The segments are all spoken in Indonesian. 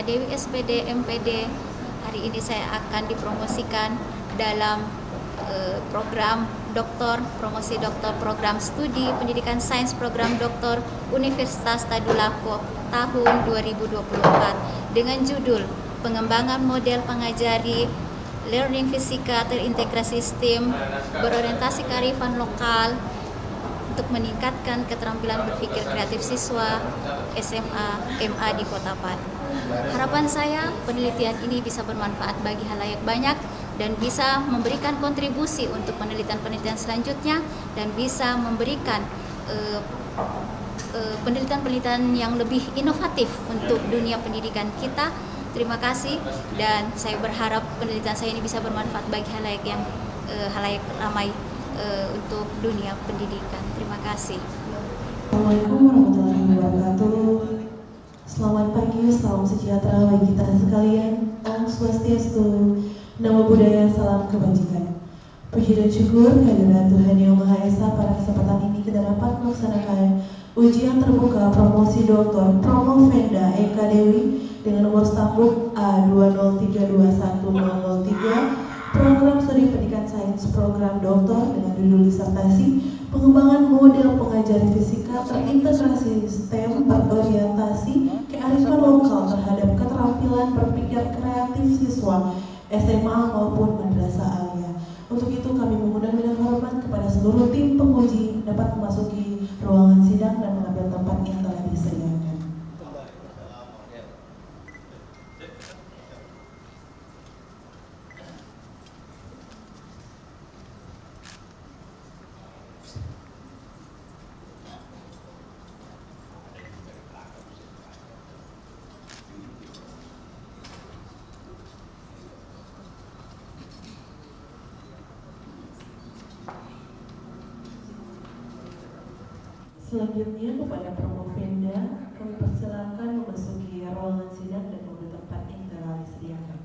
Dewi SPD MPD. Hari ini saya akan dipromosikan dalam program doktor, promosi doktor program studi pendidikan sains program doktor Universitas Tadulako tahun 2024 dengan judul Pengembangan Model Pengajari Learning Fisika Terintegrasi STEM berorientasi kearifan lokal untuk meningkatkan keterampilan berpikir kreatif siswa SMA MA di Kota Palu. Harapan saya penelitian ini bisa bermanfaat bagi halayak banyak dan bisa memberikan kontribusi untuk penelitian-penelitian selanjutnya dan bisa memberikan penelitian-penelitian yang lebih inovatif untuk dunia pendidikan kita. Terima kasih dan saya berharap penelitian saya ini bisa bermanfaat bagi halayak yang halayak ramai untuk dunia pendidikan. Terima kasih. Assalamualaikum warahmatullahi wabarakatuh. Selamat pagi, salam sejahtera bagi kita sekalian. Om Swastiastu, Namo Buddhaya, salam kebajikan. Puji dan syukur kehadirat Tuhan Yang Maha Esa, pada kesempatan ini kita dapat melaksanakan ujian terbuka promosi doktor Promo Venda Eka Dewi dengan nomor stambuk A203210003, program studi pendidikan sains program doktor dengan judul disertasi Pengembangan Model Pengajari Fisika Terintegrasi STEM berorientasi kearifan lokal terhadap keterampilan berpikir kreatif siswa SMA maupun madrasah aliyah. Untuk itu kami mengundang dengan hormat kepada seluruh tim penguji dapat memasuki ruangan sidang dan mengambil tempat yang telah disediakan. Selanjutnya kepada Promo Venda, kami persilakan memasuki ruangan sidang dan mengambil tempat yang telah disediakan.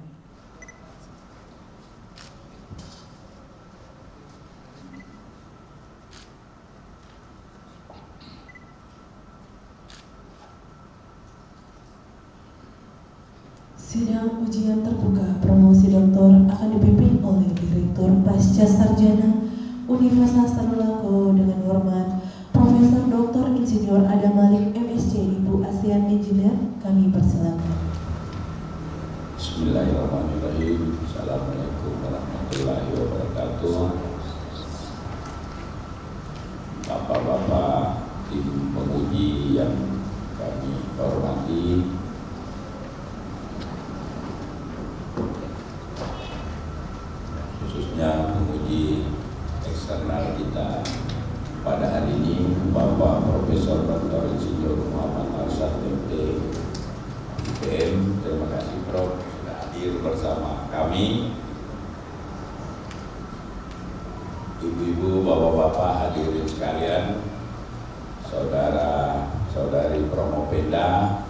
Sidang ujian terbuka promosi doktor akan dipimpin oleh Direktur Pasca Sarjana Universitas Tadulako dengan hormat Profesor Dr. Insinyur Adam Malik MSc Ibu ASEAN Engineer. Kami persilakan. Bismillahirrahmanirrahim. Assalamualaikum warahmatullahi wabarakatuh. Bapak-bapak tim penguji yang kami hormati, khususnya penguji eksternal kita pada hari ini, Bapak Profesor Dr. Insinyur Muhammad Arsyad MT IPM. Terima kasih Prof sudah hadir bersama kami. Ibu-ibu, bapak-bapak hadirin sekalian, saudara-saudari Promo Venda,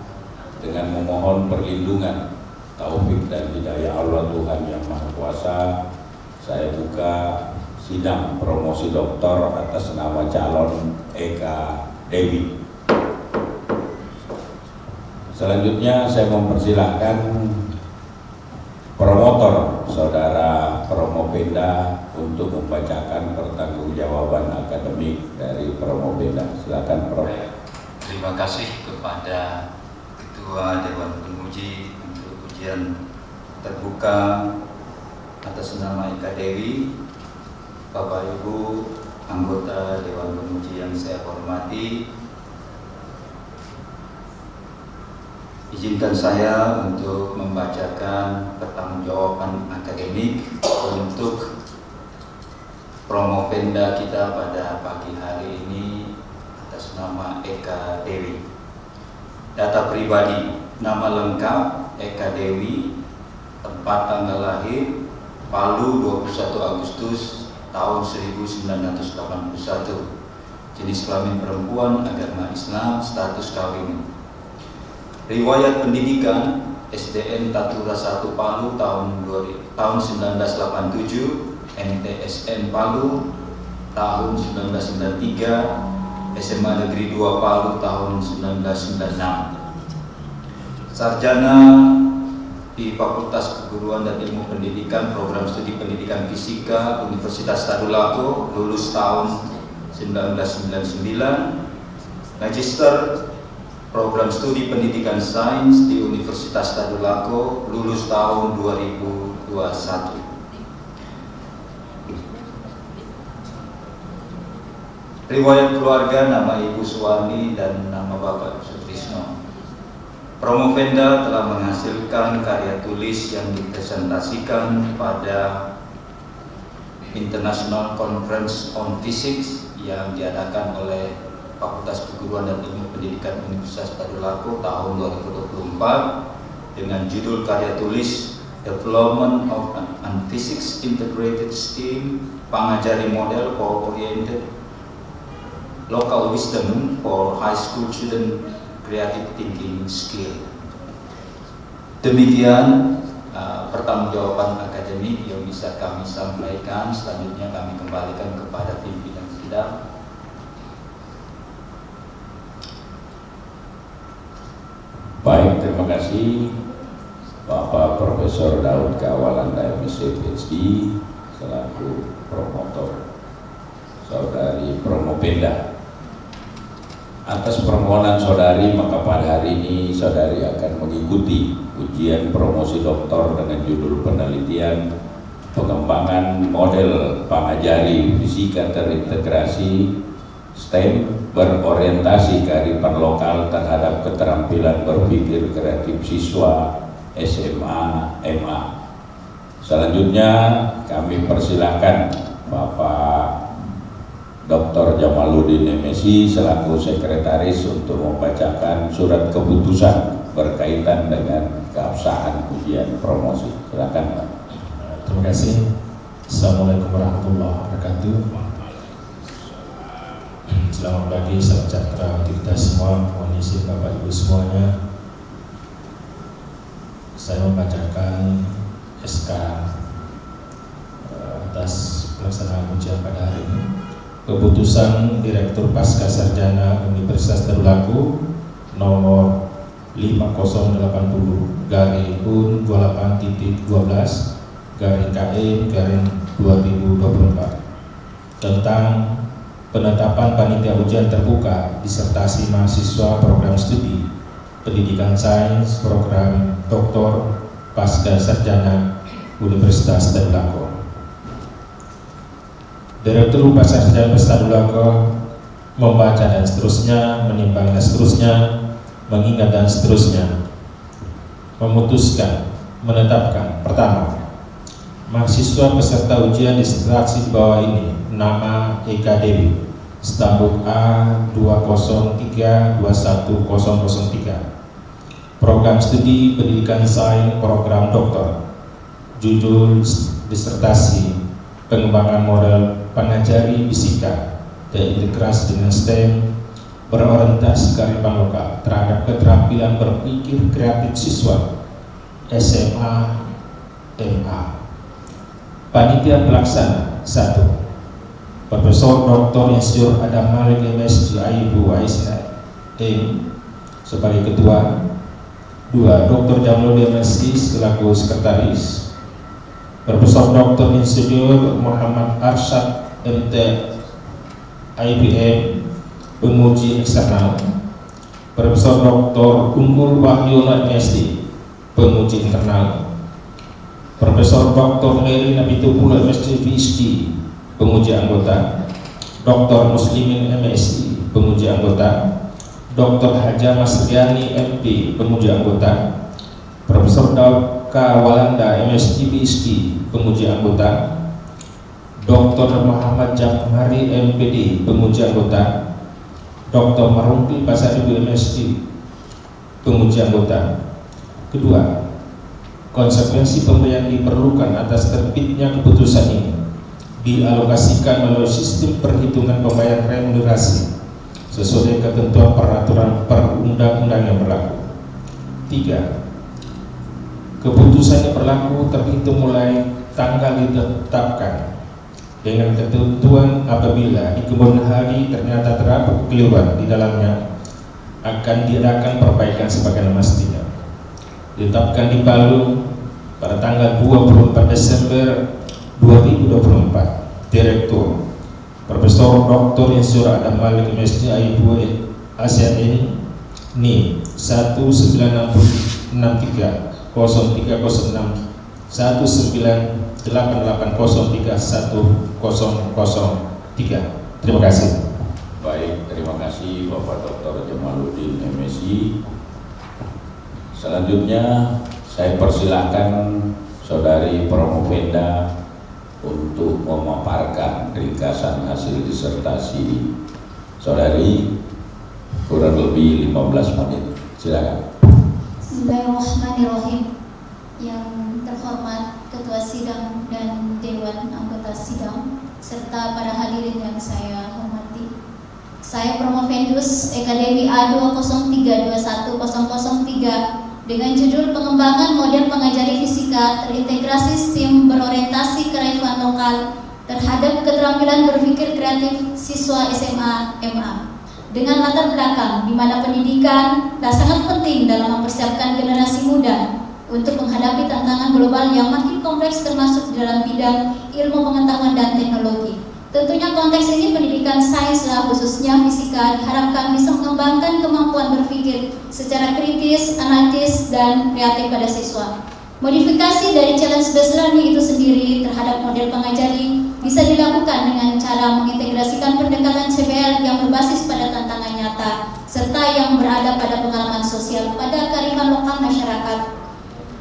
dengan memohon perlindungan, taufik dan hidayah Allah Tuhan Yang Maha Kuasa, saya buka sidang promosi doktor atas nama calon Eka Dewi. Selanjutnya saya mempersilahkan promotor saudara Promo Venda untuk membacakan pertanggungjawaban akademik dari Promo Venda. Silakan Prof. Terima kasih kepada Ketua Dewan Penguji untuk ujian terbuka atas nama Eka Dewi. Bapak Ibu anggota Dewan Penguji yang saya hormati, izinkan saya untuk membacakan pertanggungjawaban akademik untuk Promo Venda kita pada pagi hari ini atas nama Eka Dewi. Data pribadi, nama lengkap Eka Dewi, tempat tanggal lahir Palu 21 Agustus tahun 1981, jenis kelamin perempuan, agama Islam, status kawin. Riwayat pendidikan SDN Tatura 1 Palu tahun 1987, MTSN Palu tahun 1993, SMA Negeri 2 Palu tahun 1996. Sarjana di Fakultas Keguruan dan Ilmu Pendidikan Program Studi Pendidikan Fisika Universitas Tadulako, lulus tahun 1999. Magister Program Studi Pendidikan Sains di Universitas Tadulako, lulus tahun 2021. Riwayat keluarga: nama Ibu Suwani dan nama Bapak Sutrisno. Promovenda telah menghasilkan karya tulis yang dipresentasikan pada International Conference on Physics yang diadakan oleh Fakultas Keguruan dan Ilmu Pendidikan Universitas Tadulako tahun 2024 dengan judul karya tulis Development of an Physics Integrated STEAM Pangajari Model for Oriented Local Wisdom for High School Student Creative Thinking Skill. Demikian pertanggungjawaban akademik yang bisa kami sampaikan. Selanjutnya kami kembalikan kepada pimpinan sidang. Baik, terima kasih Bapak Profesor Daud Kawalanda MSc PhD selaku promotor Saudari Promovenda. Atas permohonan saudari, maka pada hari ini saudari akan mengikuti ujian promosi doktor dengan judul penelitian pengembangan model pangajari fisika terintegrasi STEM berorientasi kearifan lokal terhadap keterampilan berpikir kreatif siswa SMA MA. Selanjutnya kami persilahkan Bapak Dr. Jamaluddin MSc selaku sekretaris untuk membacakan surat keputusan berkaitan dengan keabsahan ujian promosi. Silakan Pak. Terima kasih. Assalamualaikum warahmatullahi wabarakatuh. Selamat pagi, salam sejahtera untuk kita semua. Mohon izin Bapak Ibu semuanya, saya membacakan SK atas pelaksanaan ujian pada hari ini. Keputusan Direktur Pasca Sarjana Universitas Tadulako nomor 5080/28.12/KE/2024 tentang penetapan panitia ujian terbuka disertasi mahasiswa program studi pendidikan sains program doktor pasca sarjana Universitas Tadulako. Direktur Pasca Sarjana Tadulako membaca dan seterusnya, menimbang dan seterusnya, mengingat dan seterusnya, memutuskan, menetapkan. Pertama, mahasiswa peserta ujian disertasi di bawah ini: nama Eka Dewi, stambuk A203210003, program studi pendidikan sains program doktor, judul disertasi pengembangan model pangajari fisika terintegrasi dengan STEM berorientasi kearifan lokal terhadap keterampilan berpikir kreatif siswa SMA MA. Panitia pelaksana: 1. Profesor Dr. Insinyur Adam Malik MSc Ibu Aisyah sebagai ketua. 2. Dr. Jamaluddin MSc selaku sekretaris. Profesor Dr. Insinyur Muhammad Arsyad MT IPM penguji eksternal. Profesor Dr. Unggul Wahyono MSc penguji internal. Profesor Dr. Mary Nabitupulu MSc PhD penguji anggota. Dr. Muslimin MSc penguji anggota. Dr. Haja Masriani MP penguji anggota. Profesor Daud Kawalanda MSc PhD penguji anggota. Dr. Muhammad Jamhari MPD penguji anggota. Dr. Marumpi Pasaribu MSc penguji anggota. Kedua, konsekuensi pemberian diperlukan atas terbitnya keputusan ini dialokasikan melalui sistem perhitungan pembayaran remunerasi sesuai ketentuan peraturan perundang-undang yang berlaku. 3. Keputusan yang berlaku terhitung mulai tanggal ditetapkan dengan ketentuan apabila di kemudian hari ternyata terdapat kekeliruan di dalamnya akan diadakan perbaikan sebagaimana mestinya. Ditetapkan di Palu pada tanggal 24 Desember 2024. Direktur Profesor Dr. Insur Adam Malik MSc I2 Asia ini NIM 1963 0306 1988031003. Terima kasih. Baik, terima kasih Bapak Dr. Jamaluddin MSi. Selanjutnya saya persilahkan Saudari Promovenda untuk memaparkan ringkasan hasil disertasi Saudari, kurang lebih 15 menit. Silakan. Bismillahirrahmanirrahim. Yang terhormat Ketua Sidang dan Dewan Anggota Sidang serta para hadirin yang saya hormati. Saya Promovendus Akademi A203210003 dengan judul Pengembangan Model Pengajari Fisika Terintegrasi STEM Berorientasi Kearifan Lokal terhadap Keterampilan Berpikir Kreatif Siswa SMA MA. Dengan latar belakang di mana pendidikan sangat penting dalam mempersiapkan generasi muda untuk menghadapi tantangan global yang makin kompleks termasuk di dalam bidang ilmu pengetahuan dan teknologi. Tentunya konteks ini pendidikan sains khususnya fisika diharapkan bisa mengembangkan kemampuan berpikir secara kritis, analitis, dan kreatif pada siswa. Modifikasi dari challenge-based learning itu sendiri terhadap model pengajari bisa dilakukan dengan cara mengintegrasikan pendekatan CBL yang berbasis pada tantangan nyata serta yang berada pada pengalaman sosial pada kearifan lokal masyarakat.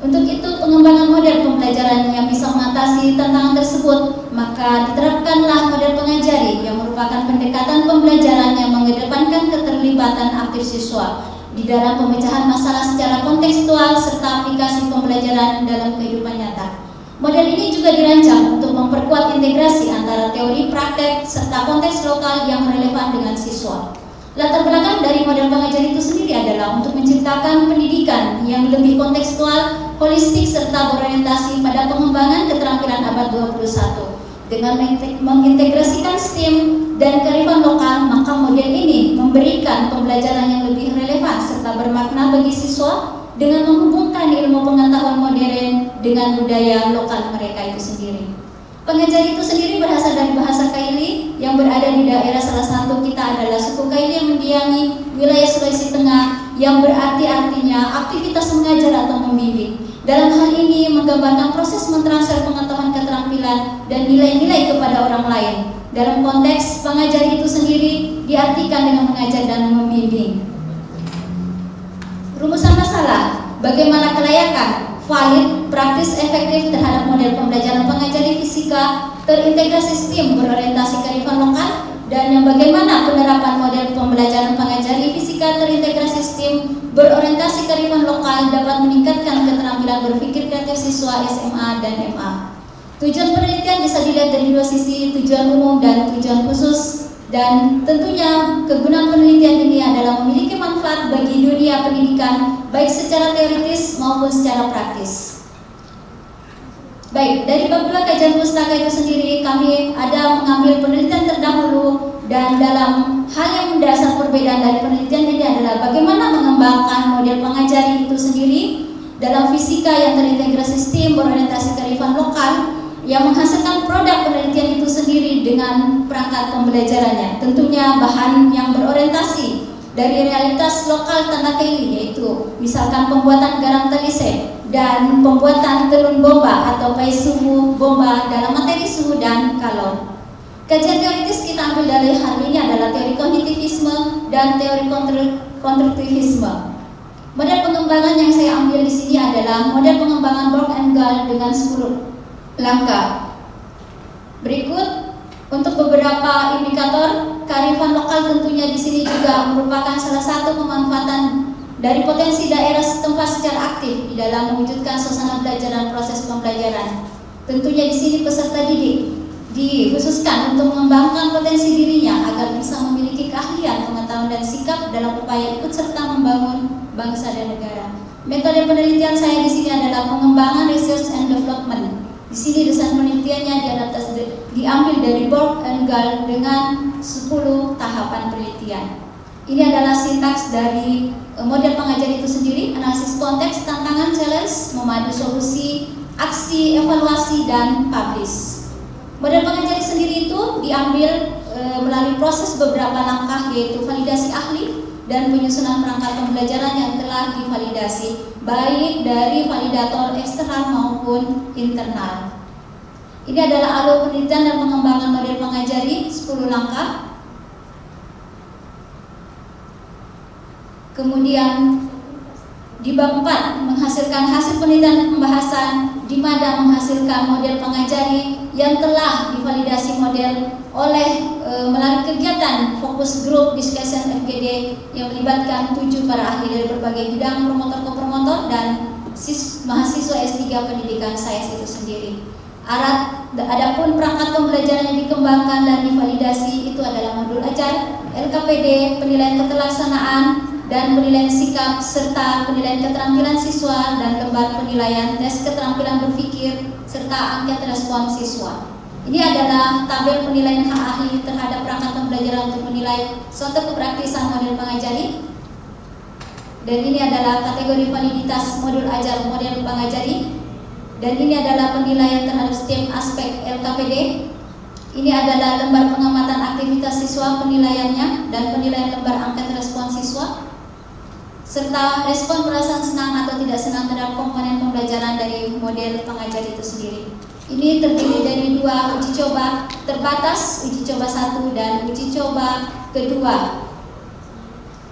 Untuk itu, pengembangan model pembelajaran yang bisa mengatasi tantangan tersebut, maka diterapkanlah model pengajari yang merupakan pendekatan pembelajaran yang mengedepankan keterlibatan aktif siswa di dalam pemecahan masalah secara kontekstual serta aplikasi pembelajaran dalam kehidupan nyata. Model ini juga dirancang untuk memperkuat integrasi antara teori praktek serta konteks lokal yang relevan dengan siswa. Latar belakang dari model pengajari itu sendiri adalah untuk menciptakan pendidikan yang lebih kontekstual, holistik, serta berorientasi pada pengembangan keterampilan abad 21. Dengan mengintegrasikan STEM dan kearifan lokal, maka model ini memberikan pembelajaran yang lebih relevan serta bermakna bagi siswa dengan menghubungkan ilmu pengetahuan modern dengan budaya lokal mereka itu sendiri. Pengajari itu sendiri berasal dari bahasa Kaili yang berada di daerah salah satu kita adalah suku Kaili yang mendiami wilayah Sulawesi Tengah yang berarti artinya aktivitas mengajar atau membimbing. Dalam hal ini menggambarkan proses mentransfer pengetahuan keterampilan dan nilai-nilai kepada orang lain. Dalam konteks pengajari itu sendiri diartikan dengan mengajar dan membimbing. Rumusan masalah, bagaimana kelayakan valid, praktis, efektif terhadap model pembelajaran pengajari fisika terintegrasi STEM berorientasi kearifan lokal, dan yang bagaimana penerapan model pembelajaran pengajari fisika terintegrasi STEM berorientasi kearifan lokal dapat meningkatkan keterampilan berpikir kreatif siswa SMA dan MA. Tujuan penelitian bisa dilihat dari dua sisi, tujuan umum dan tujuan khusus. Dan tentunya kegunaan penelitian ini adalah memiliki manfaat bagi dunia pendidikan baik secara teoritis maupun secara praktis. Baik, dari bab 2 kajian pustaka itu sendiri kami ada mengambil penelitian terdahulu, dan dalam hal yang mendasar perbedaan dari penelitian ini adalah bagaimana mengembangkan model pengajari itu sendiri dalam fisika yang terintegrasi STEM berorientasi kearifan lokal yang menghasilkan produk penelitian itu sendiri dengan perangkat pembelajarannya. Tentunya bahan yang berorientasi dari realitas lokal tanah Kaili, yaitu misalkan pembuatan garam talise dan pembuatan telur bomba atau pai suhu bomba dalam materi suhu dan kalor. Kajian teoritis kita ambil dari hal ini adalah teori kognitivisme dan teori konstruktivisme. Model pengembangan yang saya ambil di sini adalah model pengembangan Borg and Gall dengan 10 langkah. Berikut untuk beberapa indikator kearifan lokal, tentunya di sini juga merupakan salah satu pemanfaatan dari potensi daerah setempat secara aktif di dalam mewujudkan suasana belajar dan proses pembelajaran. Tentunya di sini peserta didik dikhususkan untuk mengembangkan potensi dirinya agar bisa memiliki keahlian, pengetahuan dan sikap dalam upaya ikut serta membangun bangsa dan negara. Metode penelitian saya di sini adalah pengembangan research and development. Di sini desain penelitiannya diambil dari Borg and Gall dengan 10 tahapan penelitian. Ini adalah sintaks dari model pengajari itu sendiri: analisis konteks, tantangan, challenge, memadu solusi, aksi, evaluasi, dan publish. Model pengajari sendiri itu diambil melalui proses beberapa langkah, yaitu validasi ahli dan penyusunan perangkat pembelajaran yang telah divalidasi, baik dari validator eksternal maupun internal. Ini adalah alur penelitian dan pengembangan model pengajari 10 langkah. Kemudian di bab 4 menghasilkan hasil penelitian dan pembahasan, di mana menghasilkan model pengajari yang telah divalidasi model oleh melalui kegiatan fokus group discussion FGD yang melibatkan 7 para ahli dari berbagai bidang, promotor kopromotor dan mahasiswa S3 pendidikan sains itu sendiri. Adapun perangkat pembelajaran yang dikembangkan dan divalidasi itu adalah modul ajar, LKPD, penilaian keterlaksanaan dan penilaian sikap serta penilaian keterampilan siswa dan lembar penilaian tes keterampilan berpikir serta angket respon siswa. Ini adalah tabel penilaian hak ahli terhadap perangkat pembelajaran untuk menilai suatu kepraktisan model pengajari. Dan ini adalah kategori validitas modul ajar model pengajari. Dan ini adalah penilaian terhadap setiap aspek LKPD. Ini adalah lembar pengamatan aktivitas siswa penilaiannya dan penilaian lembar angket respon siswa, serta respon perasaan senang atau tidak senang terhadap komponen pembelajaran dari model pengajari itu sendiri. Ini terdiri dari 2 uji coba terbatas, uji coba 1 dan uji coba kedua.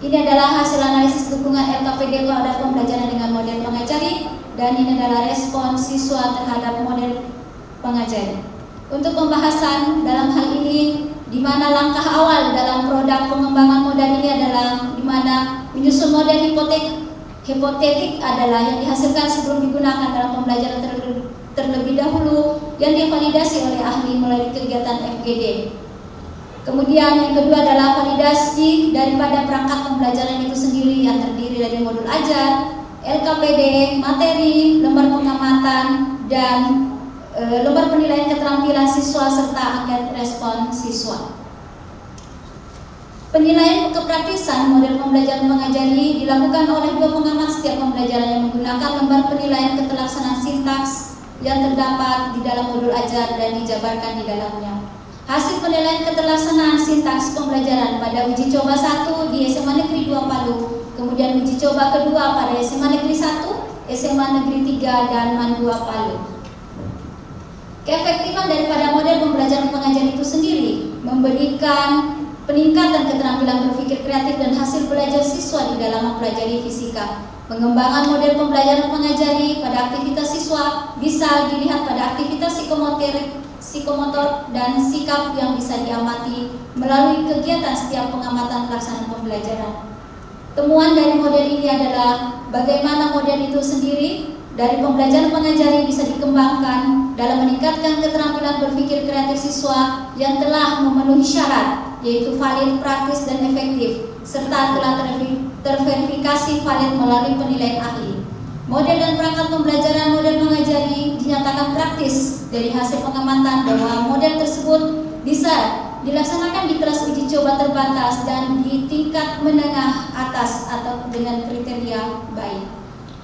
Ini adalah hasil analisis dukungan LKPD terhadap pembelajaran dengan model pengajari, dan ini adalah respon siswa terhadap model pengajari. Untuk pembahasan dalam hal ini, di mana langkah awal dalam produk pengembangan model ini adalah di mana menyusun model hipotetik adalah yang dihasilkan sebelum digunakan dalam pembelajaran terlebih dahulu yang divalidasi oleh ahli melalui kegiatan FGD. Kemudian yang kedua adalah validasi daripada perangkat pembelajaran itu sendiri yang terdiri dari modul ajar, LKPD, materi, lembar pengamatan, dan lembar penilaian keterampilan siswa serta angket respon siswa. Penilaian kepraktisan model pembelajaran pengajari dilakukan oleh 2 pengamat setiap pembelajaran yang menggunakan lembar penilaian keterlaksanaan sintaks yang terdapat di dalam modul ajar dan dijabarkan di dalamnya. Hasil penilaian keterlaksanaan sintaks pembelajaran pada uji coba 1 di SMA Negeri 2 Palu, kemudian uji coba kedua pada SMA Negeri 1, SMA Negeri 3, dan MAN 2 Palu. Keefektifan daripada model pembelajaran pengajar itu sendiri memberikan peningkatan keterampilan berpikir kreatif dan hasil belajar siswa di dalam mempelajari fisika. Pengembangan model pembelajaran pengajari pada aktivitas siswa bisa dilihat pada aktivitas psikomotor dan sikap yang bisa diamati melalui kegiatan setiap pengamatan pelaksanaan pembelajaran. Temuan dari model ini adalah bagaimana model itu sendiri dari pembelajaran pengajari bisa dikembangkan dalam meningkatkan keterampilan berpikir kreatif siswa yang telah memenuhi syarat, yaitu valid, praktis, dan efektif, serta telah terverifikasi valid melalui penilaian ahli. Model dan perangkat pembelajaran model pengajari dinyatakan praktis dari hasil pengamatan bahwa model tersebut bisa dilaksanakan di kelas uji coba terbatas dan di tingkat menengah atas atau dengan kriteria baik.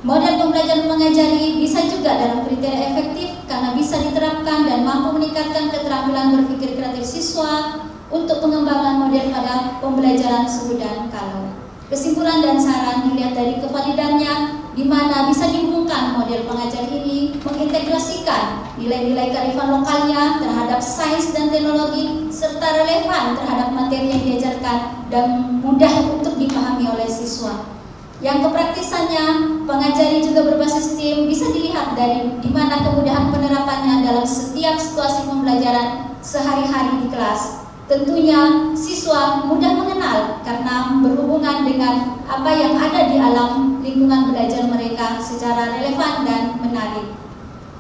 Model pembelajaran pengajari bisa juga dalam kriteria efektif karena bisa diterapkan dan mampu meningkatkan keterampilan berpikir kreatif siswa untuk pengembangan model pada pembelajaran suhu dan kalau. Kesimpulan dan saran dilihat dari kevalidannya, di mana bisa dihubungkan model pengajar ini mengintegrasikan nilai-nilai kearifan lokalnya terhadap sains dan teknologi serta relevan terhadap materi yang diajarkan dan mudah untuk dipahami oleh siswa. Yang kepraktisannya, pengajari juga berbasis tim bisa dilihat dari di mana kemudahan penerapannya dalam setiap situasi pembelajaran sehari-hari di kelas. Tentunya siswa mudah mengenal karena berhubungan dengan apa yang ada di alam lingkungan belajar mereka secara relevan dan menarik.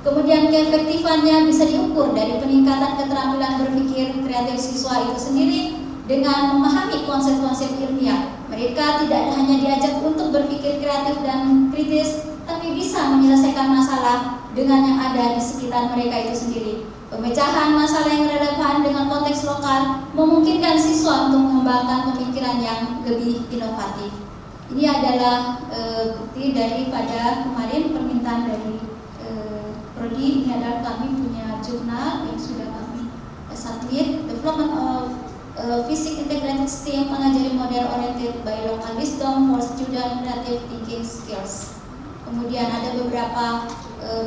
Kemudian keefektifannya bisa diukur dari peningkatan keterampilan berpikir kreatif siswa itu sendiri dengan memahami konsep-konsep ilmiah. Mereka tidak hanya diajak untuk berpikir kreatif dan kritis, tapi bisa menyelesaikan masalah dengan yang ada di sekitar mereka itu sendiri. Pemecahan masalah yang relevan dengan konteks lokal memungkinkan siswa untuk mengembangkan pemikiran yang lebih inovatif. Ini adalah bukti daripada kemarin permintaan dari prodi ini adalah kami punya jurnal yang sudah kami submit, development of Physics Integrated STEM mengajari model oriented by local wisdom for student creative thinking skills. Kemudian ada beberapa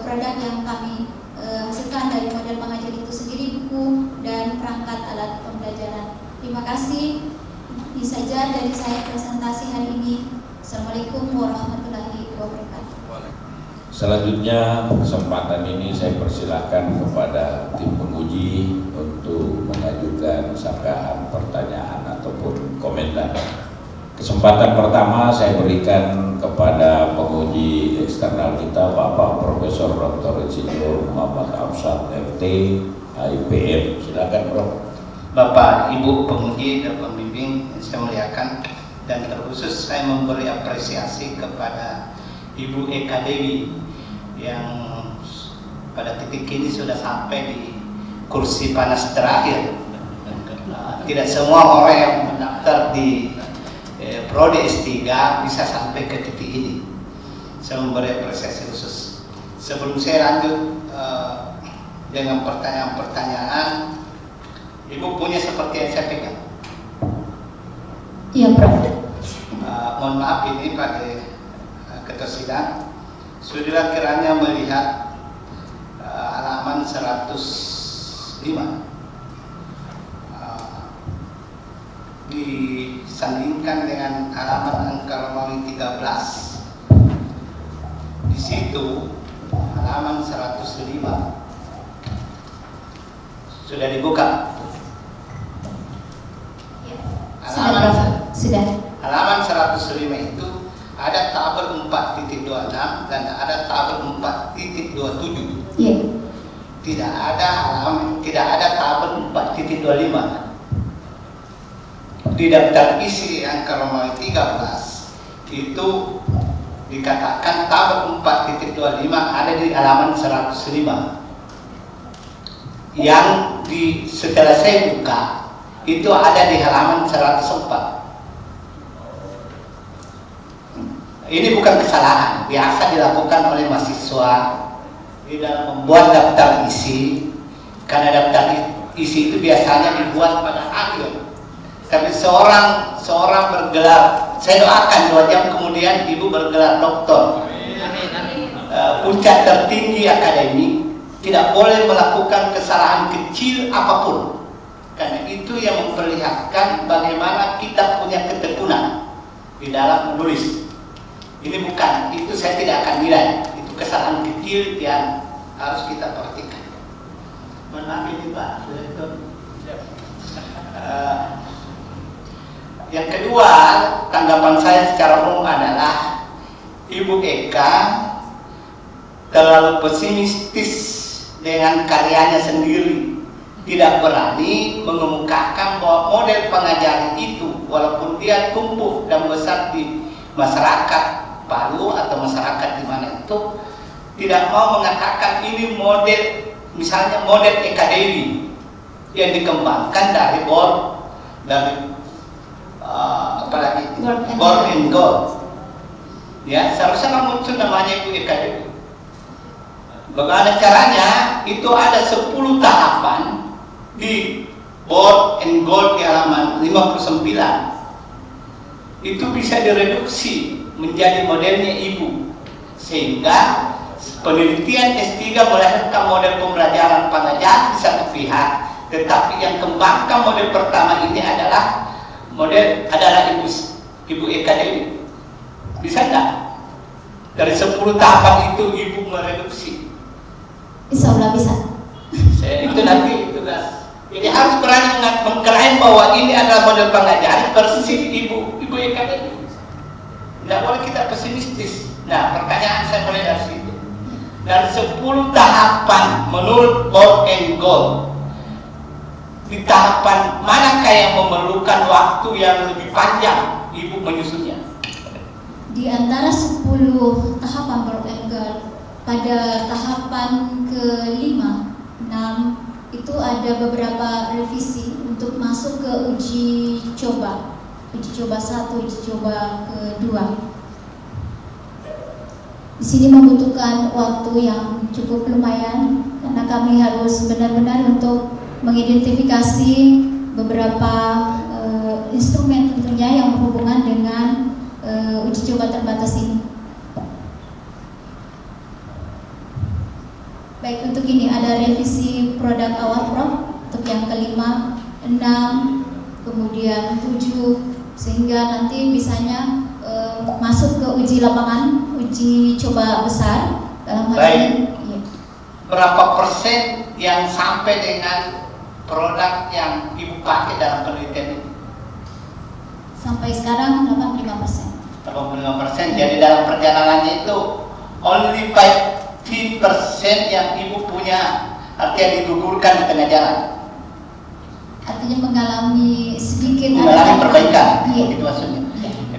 produk yang kami hasilkan dari model mengajar itu sendiri, buku dan perangkat alat pembelajaran. Terima kasih. Ini saja dari saya presentasi hari ini. Assalamualaikum warahmatullahi wabarakatuh. Selanjutnya kesempatan ini saya persilahkan kepada tim penguji untuk mengajukan sanggahan, pertanyaan ataupun komentar. Kesempatan pertama saya berikan kepada penguji eksternal kita, Bapak Profesor Dr. Insinyur Muhammad Amsad MT, IPM. Silakan, Bro. Bapak, Ibu penguji dan pembimbing yang saya muliakan, dan terkhusus saya memberi apresiasi kepada Ibu Eka Dewi yang pada titik ini sudah sampai di kursi panas terakhir. Tidak semua orang yang mendaftar di prodi S3 bisa sampai ke titik ini. Saya memberi apresiasi khusus. Sebelum saya lanjut dengan pertanyaan-pertanyaan, Ibu punya seperti yang saya pegang? Iya, Prof. Mohon maaf ini Pak Ketua Sidang, saudara kiranya melihat halaman 105 disandingkan dengan halaman angka Romawi 13. Di situ halaman 105 sudah dibuka. Sudah. Halaman 105 itu ada tabel 4.26 dan ada tabel 4.27. Iya. Tidak ada tabel 4.25. Di daftar isi angka Romawi 13 itu dikatakan tabel 4.25 ada di halaman 105. Yang setelah saya buka itu ada di halaman 104. Ini bukan kesalahan, biasa dilakukan oleh mahasiswa di dalam membuat daftar isi, karena daftar isi itu biasanya dibuat pada akhir. Tapi seorang bergelar, saya doakan 2 jam kemudian ibu bergelar doktor, puncak tertinggi akademik, tidak boleh melakukan kesalahan kecil apapun, karena itu yang memperlihatkan bagaimana kita punya ketekunan di dalam menulis. Ini bukan, itu saya tidak akan nilai, itu kesalahan kecil yang harus kita perhatikan. Mohon maaf ini Pak Direktur. Yang kedua, tanggapan saya secara umum adalah Ibu Eka terlalu pesimistis dengan karyanya sendiri, tidak berani mengemukakan bahwa model pengajaran itu walaupun dia tumbuh dan besar di masyarakat Palu atau masyarakat di mana itu, tidak mau mengatakan ini model, misalnya model Eka Dewi yang dikembangkan dari apalagi Born and Gold. Ya, seharusnya nggak muncul namanya Ibu Eka Dewi. Bagaimana caranya? Itu ada 10 tahapan di Born and Gold di halaman 59. Itu bisa direduksi menjadi modelnya Ibu, sehingga penelitian S3 melahirkan model pembelajaran pengajaran di satu pihak, tetapi yang kembangkan model pertama ini adalah Ibu Eka Dewi. Bisa enggak? Dari 10 tahapan itu Ibu mereduksi. Insya Allah bisa. Itu nanti tugas. Jadi harus berani mengklaim bahwa ini adalah model pengajaran persis Ibu Eka Dewi. Tidak boleh kita pesimistis. Nah, pertanyaan saya mulai dari situ. Dari 10 tahapan menurut Born and Gold, di tahapan manakah yang memerlukan waktu yang lebih panjang Ibu menyusunnya? Di antara 10 tahapan Born and Gold, pada tahapan ke-5, 6 itu ada beberapa revisi untuk masuk ke uji coba 1, uji coba ke-2. Di sini membutuhkan waktu yang cukup lumayan karena kami harus benar-benar untuk mengidentifikasi beberapa instrumen tentunya yang berhubungan dengan uji coba terbatas ini. Baik, untuk ini ada revisi produk awal Prof untuk yang kelima, 6, kemudian 7, sehingga nanti bisanya masuk ke uji lapangan, uji coba besar dalam hal ini. Iya. Berapa persen yang sampai dengan produk yang Ibu pakai dalam penelitian ini? Sampai sekarang 85%. 85%. Jadi dalam perjalanannya itu only 15% yang Ibu punya, artinya digugurkan di tengah jalan. Artinya mengalami sedikit Mengalami perbaikan, Iya. begitu maksudnya.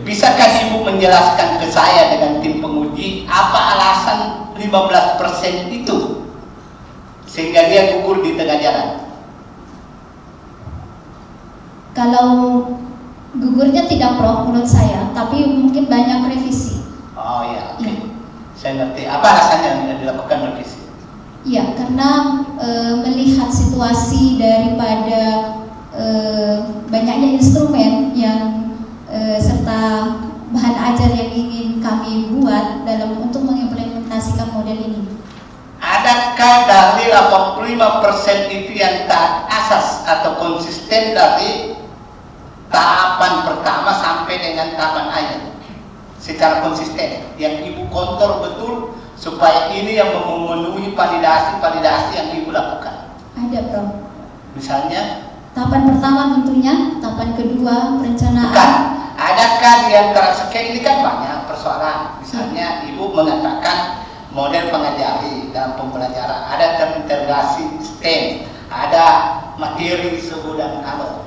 Bisakah Ibu menjelaskan ke saya dengan tim penguji apa alasan 15% itu sehingga dia gugur di tengah jalan? Kalau gugurnya tidak Prof menurut saya, tapi mungkin banyak revisi. Oh ya, oke. Iya. Saya ngerti. Apa alasannya dilakukan revisi? Iya, karena melihat situasi daripada banyaknya instrumen yang serta bahan ajar yang ingin kami buat dalam untuk mengimplementasikan model ini. Adakah dari 85% itu yang taat asas atau konsisten dari tahapan pertama sampai dengan tahapan akhir secara konsisten yang Ibu kontrol betul supaya ini yang memenuhi validasi yang Ibu lakukan? Ada Prof. Misalnya Tahapan pertama tentunya, tahapan kedua perencanaan. bukan, adakah di antara sekian ini kan banyak persoalan. Misalnya Ibu mengatakan model pengajari dalam pembelajaran, ada terintegrasi STEM, ada materi suhu dan kalor.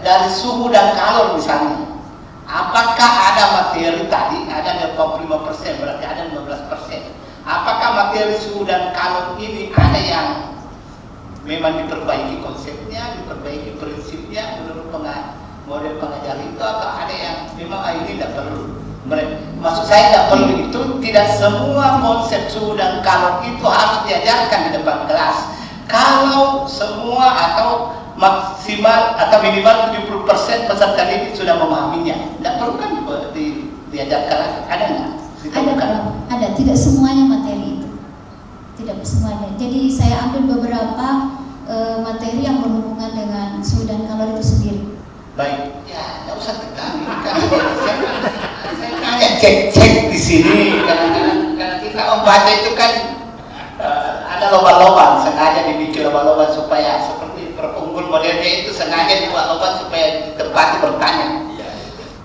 Dari suhu dan kalor misalnya, apakah ada materi tadi ada 25%, berarti ada 15%. Apakah materi suhu dan kalor ini ada yang memang diperbaiki konsepnya, diperbaiki prinsipnya menurut model pengajar itu, atau ada yang memang ini tidak perlu? Maksud saya tidak perlu itu, tidak semua konsep suhu dan kalor itu harus diajarkan di depan kelas. Kalau semua atau maksimal atau minimal 70% peserta didik sudah memahaminya, tidak perlu kan diajarkan lagi. Ada nggak? Ada, tidak semuanya materi itu, tidak semuanya. Jadi saya ambil beberapa materi yang berhubungan dengan suhu dan kalor itu sendiri. Baik, ya nggak usah tegang. Saya tanya cek di sini karena kita membaca itu kan ada lomba-lomba, sengaja dibikin lomba-lomba supaya seperti perunggul modelnya itu sengaja dibuat lomba supaya tempat bertanya.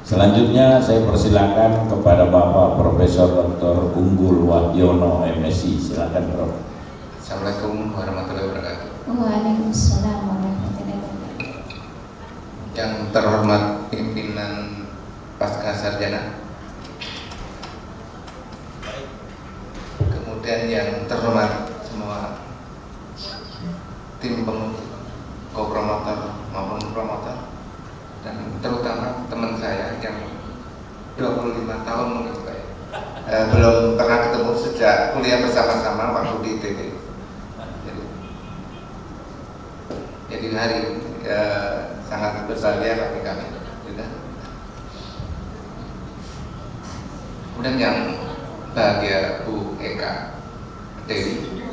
Selanjutnya saya persilakan kepada Bapak Profesor Dr. Unggul Wahyono MSc. Silakan Prof. Assalamualaikum warahmatullahi wabarakatuh. Waalaikumsalam warahmatullahi wabarakatuh. Yang terhormat pimpinan Pasca Sarjana, kemudian yang terhormat semua tim penguji, co-promotor maupun promotor, dan terutama teman saya yang 25 tahun mungkin belum pernah ketemu sejak kuliah bersama-sama waktu di ITB. Jadi hari ini sangat berbahagia bagi kami. Kemudian yang bahagia Bu Eka Dewi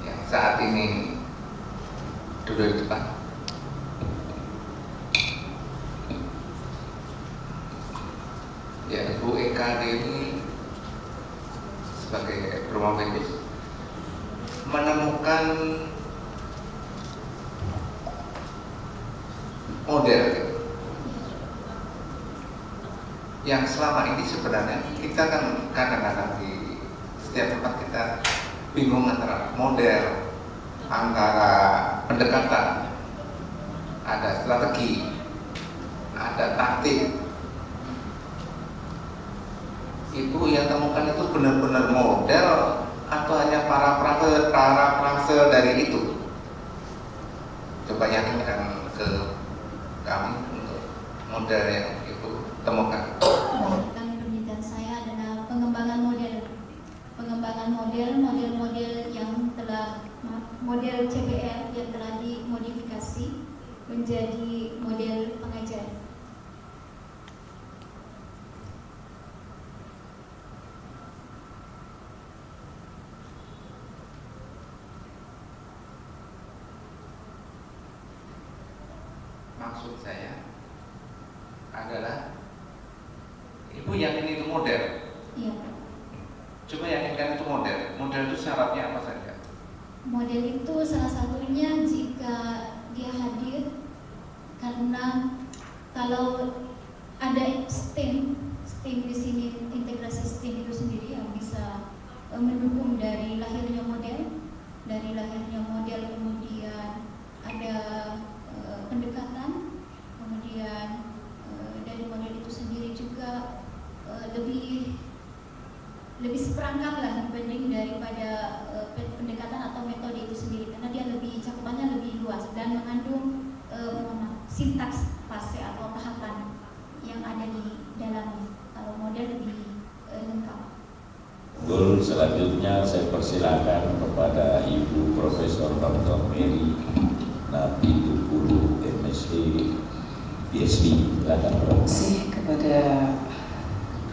yang saat ini duduk di depan. Ya, Bu Eka Dewi sebagai promovikus menemukan model yang selama ini sebenarnya kita kan kadang-kadang di setiap tempat kita bingung antara model, antara pendekatan, ada strategi, ada taktik. Ibu yang temukan itu benar-benar model atau hanya para frase dari itu? Coba yakinkan ke kami untuk model yang Ibu temukan. Kali penelitian saya adalah pengembangan menjadi model pengajar. Maksud saya adalah Ibu yakin itu model. Iya, Pak. Coba yakinkan itu model. Model itu syaratnya apa saja? Model itu salah satunya jika dia hadir, karena kalau ada STEM di sini, integrasi STEM itu sendiri yang bisa mendukung dari lahirnya model, kemudian ada pendekatan, kemudian dari model itu sendiri juga lebih seperangkat lah dibanding daripada pendekatan atau metode itu sendiri, karena dia cakupannya lebih luas dan mengandung sintaks fase atau tahapan yang ada di dalamnya. Kalau model lebih lengkap. Selanjutnya saya persilakan kepada Ibu Profesor Dr. Mary Napitupulu, MSc, PhD. Silakan. Terima kasih kepada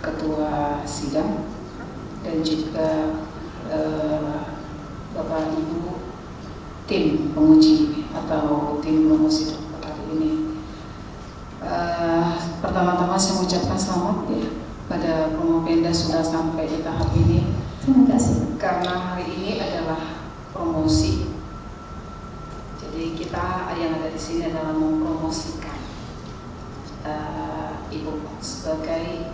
Ketua Sidang dan juga Bapak Ibu tim penguji atau tim promosi kali ini. Pertama-tama saya mengucapkan selamat ya pada Promopenda sudah sampai di tahap ini. Terima kasih. Karena hari ini adalah promosi. Jadi kita yang ada di sini adalah mempromosikan Ibu sebagai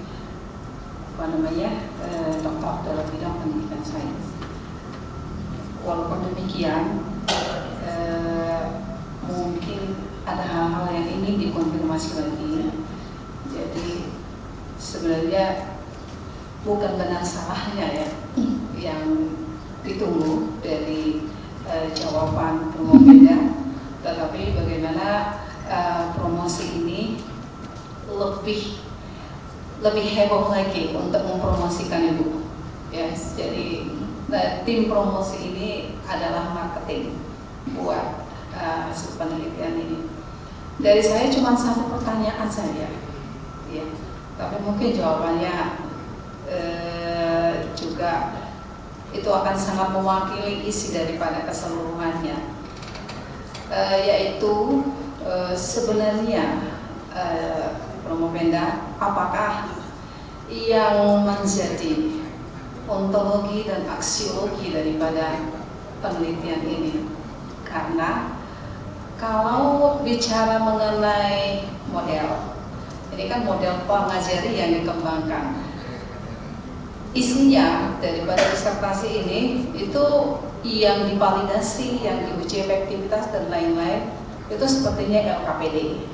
doktor dalam bidang pendidikan sains. Walaupun demikian, mungkin ada hal-hal yang ingin dikonfirmasi lagi. Jadi sebenarnya bukan benar salahnya ya yang ditunggu dari jawaban Promopenda, tetapi bagaimana promosi ini lebih heboh lagi untuk mempromosikan Ibu. Yes, jadi tim promosi ini adalah marketing buat hasil penelitian ini. Dari saya cuma satu pertanyaan saja, ya. Tapi mungkin jawabannya juga itu akan sangat mewakili isi daripada keseluruhannya, yaitu sebenarnya Promopenda apakah yang menjadi ontologi dan aksiologi daripada penelitian ini? Karena kalau bicara mengenai model, ini kan model pengajari yang dikembangkan. Isinya daripada disertasi ini itu yang divalidasi, yang diuji efektivitas dan lain-lain itu sepertinya LKPD.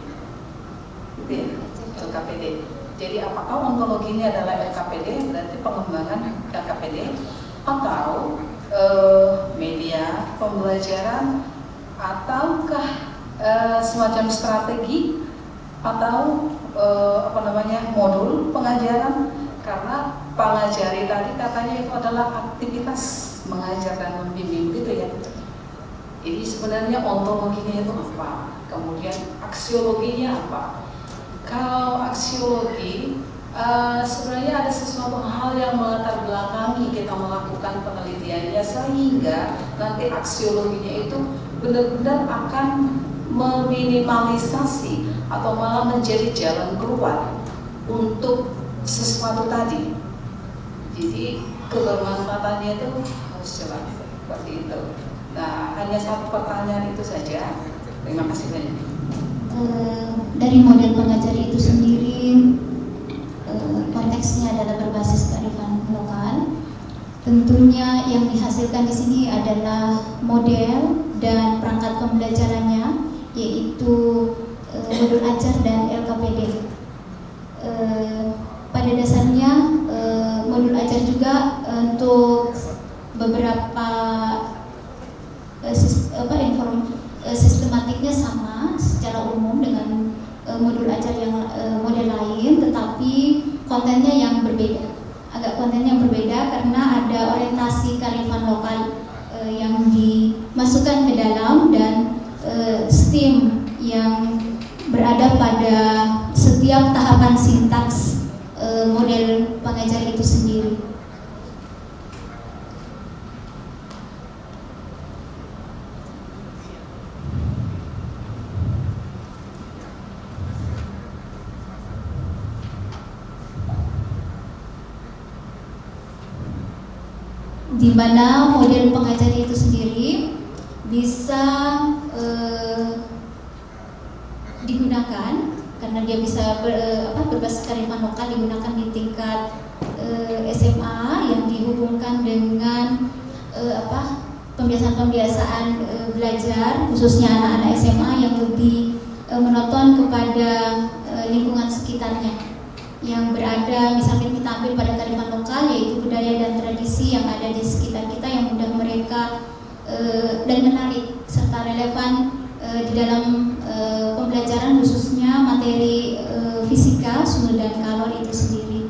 Gitu ya, LKPD. Jadi apakah ontologi ini adalah LKPD, berarti pengembangan LKPD, atau media pembelajaran, ataukah semacam strategi atau modul pengajaran? Karena pengajari tadi katanya itu adalah aktivitas mengajar dan membimbing gitu ya. Jadi sebenarnya ontologinya itu apa? Kemudian aksiologinya apa? Kalau aksiologi sebenarnya ada sesuatu hal yang melatar belakangi kita melakukan penelitiannya, sehingga nanti aksiologinya itu benar-benar akan meminimalisasi atau malah menjadi jalan keluar untuk sesuatu tadi. Jadi kebermanfaatannya itu harus jelas seperti itu. Nah, hanya satu pertanyaan itu saja. Terima kasih banyak. Dari model pengajari itu sendiri, konteksnya adalah berbasis kearifan lokal. Tentunya yang dihasilkan di sini adalah model dan perangkat pembelajarannya, yaitu modul ajar dan LKPD. Pada dasarnya modul ajar juga untuk beberapa sistematiknya sama secara umum dengan modul ajar yang model lain, tetapi kontennya yang berbeda. Agak kontennya yang berbeda karena ada orientasi kearifan lokal yang dimasukkan ke dalam, dan STEAM yang berada pada setiap tahapan sintaks model pengajar itu sendiri. Di mana model pengajar itu sendiri bisa digunakan karena dia bisa berbasis kearifan lokal, digunakan di tingkat SMA yang dihubungkan dengan pembiasaan-pembiasaan belajar, khususnya anak-anak SMA yang lebih menonton kepada lingkungan sekitarnya yang berada, misalnya kita ambil pada kearifan lokal yaitu budaya dan tradisi yang ada di sekitar kita yang mudah mereka dan menarik serta relevan di dalam pembelajaran, khususnya materi fisika, suhu dan kalori itu sendiri.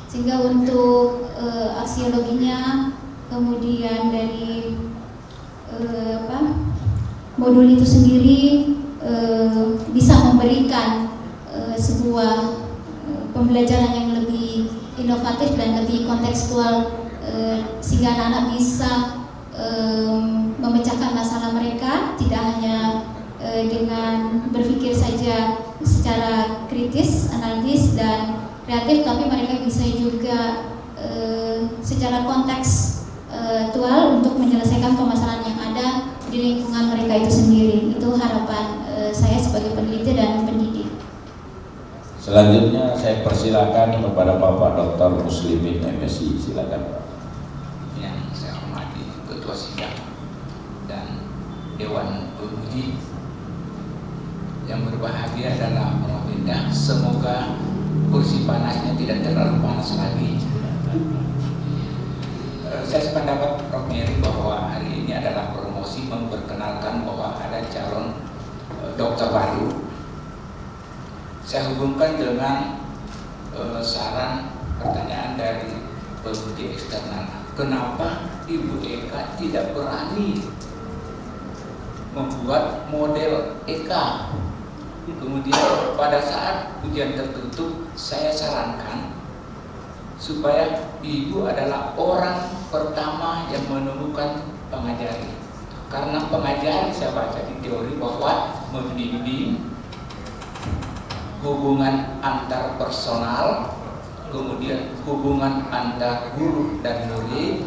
Sehingga untuk aksiologinya, kemudian dari modul itu sendiri bisa memberikan sebuah pembelajaran yang lebih inovatif dan lebih kontekstual, sehingga anak-anak bisa memecahkan masalah mereka tidak hanya dengan berpikir saja secara kritis, analitis dan kreatif, tapi mereka bisa juga secara kontekstual untuk menyelesaikan permasalahan yang ada di lingkungan mereka itu sendiri. Itu harapan saya sebagai peneliti dan pendidik. Selanjutnya saya persilakan kepada Bapak Dr. Muslimin MSI, silakan Pak. Yang saya hormati Ketua Sidang dan Dewan Penguji, yang berbahagia adalah Prof. Semoga kursi panasnya tidak terlalu panas lagi. Saya sependapat Prof. Mary bahwa hari ini adalah promosi memperkenalkan bahwa ada calon dokter baru. Saya hubungkan dengan saran pertanyaan dari penguji eksternal. Kenapa Ibu Eka tidak berani membuat model Eka? Kemudian pada saat ujian tertutup, saya sarankan supaya Ibu adalah orang pertama yang menemukan pengajari. Karena pengajari, saya baca di teori bahwa membimbing hubungan antar personal, kemudian hubungan antar guru dan murid,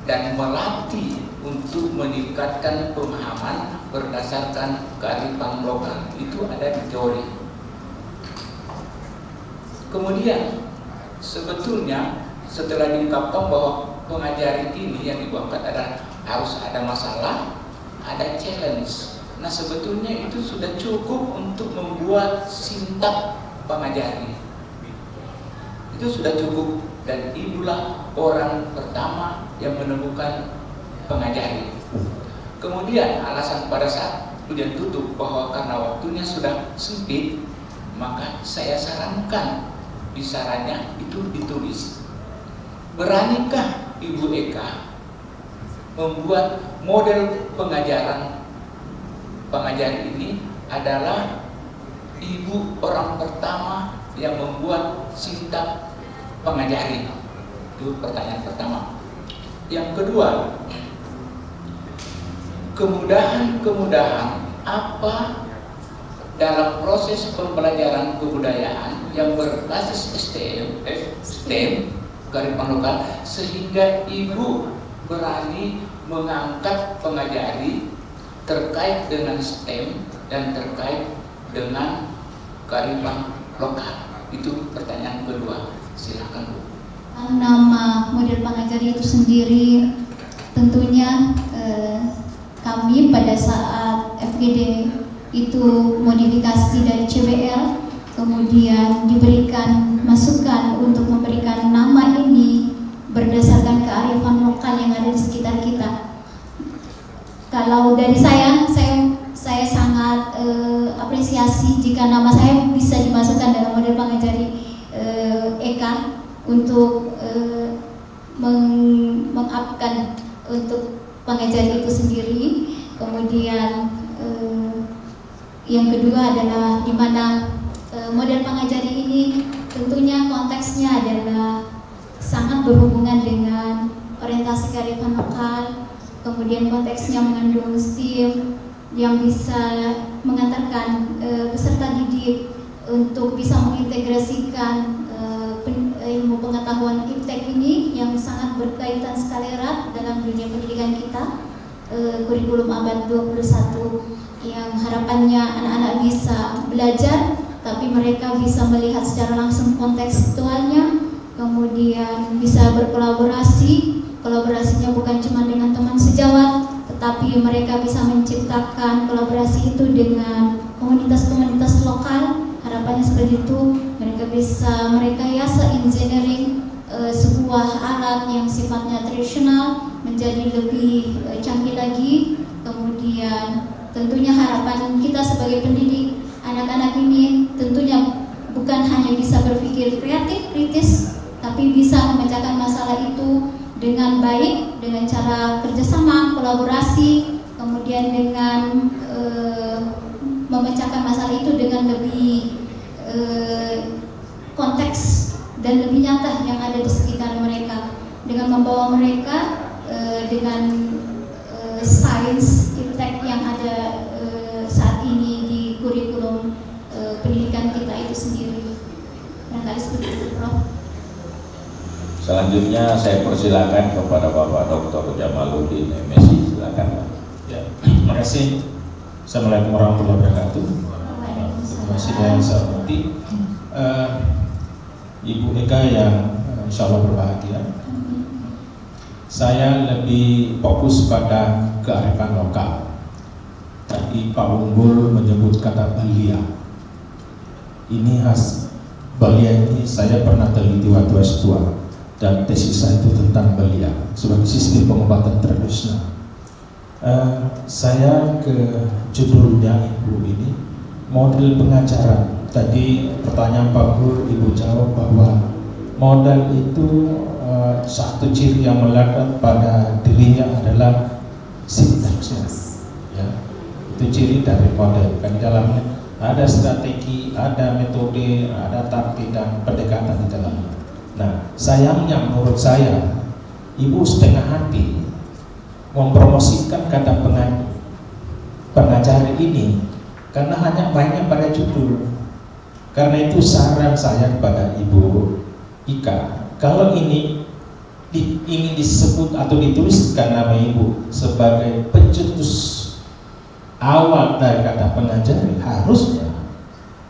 dan melatih untuk meningkatkan pemahaman berdasarkan kearifan lokal. Itu ada di teori. Kemudian sebetulnya setelah diungkapkan bahwa pengajari ini yang dibuatkan adalah harus ada masalah, ada challenge. Nah, sebetulnya itu sudah cukup untuk membuat sintak pengajari. Itu sudah cukup, dan Ibulah orang pertama yang menemukan pengajari. Kemudian alasan pada saat ujian tutup bahwa karena waktunya sudah sempit, maka saya sarankan di sarannya itu ditulis. Beranikah Ibu Eka membuat model pengajar ini adalah Ibu orang pertama yang membuat sintak pengajari? Itu pertanyaan pertama. Yang kedua, kemudahan apa dalam proses pembelajaran kebudayaan yang berbasis STEM, kearifan lokal, sehingga Ibu berani mengangkat pengajari terkait dengan STEM dan terkait dengan kearifan lokal. Itu pertanyaan kedua. Silakan Bu. Nama model pengajari itu sendiri tentunya kami pada saat FGD itu modifikasi dari CBL, kemudian diberikan masukan untuk memberikan nama ini berdasarkan kearifan lokal yang ada di sekitar kita. Kalau dari saya sangat apresiasi jika nama saya bisa dimasukkan dalam model pengajari Eka untuk mengupkan untuk pengajari itu sendiri. Kemudian Yang kedua adalah di mana model pengajari ini tentunya konteksnya adalah sangat berhubungan dengan orientasi kearifan lokal, kemudian konteksnya mengandung STEAM yang bisa mengantarkan peserta didik untuk bisa mengintegrasikan ilmu pengetahuan iptek ini yang sangat berkaitan sekali erat dalam dunia pendidikan kita, kurikulum abad 21 yang harapannya anak-anak bisa belajar tapi mereka bisa melihat secara langsung kontekstualnya, kemudian bisa berkolaborasi. Kolaborasinya bukan cuma dengan teman sejawat, tetapi mereka bisa menciptakan kolaborasi itu dengan komunitas-komunitas lokal. Harapannya seperti itu, mereka bisa merekayasa engineering sebuah alat yang sifatnya tradisional menjadi lebih canggih lagi. Kemudian tentunya harapan kita sebagai pendidik, anak-anak ini tentunya bukan hanya bisa berpikir kreatif, kritis, tapi bisa memecahkan masalah itu dengan baik, dengan cara kerjasama, kolaborasi, kemudian dengan memecahkan masalah itu dengan lebih konteks dan lebih nyata yang ada di sekitar mereka, dengan membawa mereka dengan sains iptek yang ada saat ini di kurikulum pendidikan kita itu sendiri. Barangkali seperti itu, Prof. Selanjutnya saya persilakan kepada Bapak Dr. Jamaluddin MSI, silakan Pak. Ya, terima kasih. Assalamualaikum warahmatullahi wabarakatuh. Terima kasih yang saya hormati Ibu Eka yang insya Allah berbahagia. Saya lebih fokus pada kearifan lokal. Tadi Pak Unggul menyebut kata belia. Ini khas belia ini saya pernah teliti waktu S2 dan tesis saya itu tentang belia sebagai sistem pengobatan tradisional. Saya ke judulnya Ibu ini model pengajaran. Tadi pertanyaan Pak Guru, Ibu jawab bahwa model itu satu ciri yang melekat pada dirinya adalah sintaksnya. Ya, itu ciri dari model. Kan di dalamnya ada strategi, ada metode, ada taktik dan pendekatan di dalamnya. Nah, sayangnya menurut saya Ibu setengah hati mempromosikan kata pengajari ini karena hanya mainnya pada judul. Karena itu saran saya kepada Ibu Ika, kalau ini disebut atau dituliskan nama Ibu sebagai pencetus awal dari kata pengajari, harusnya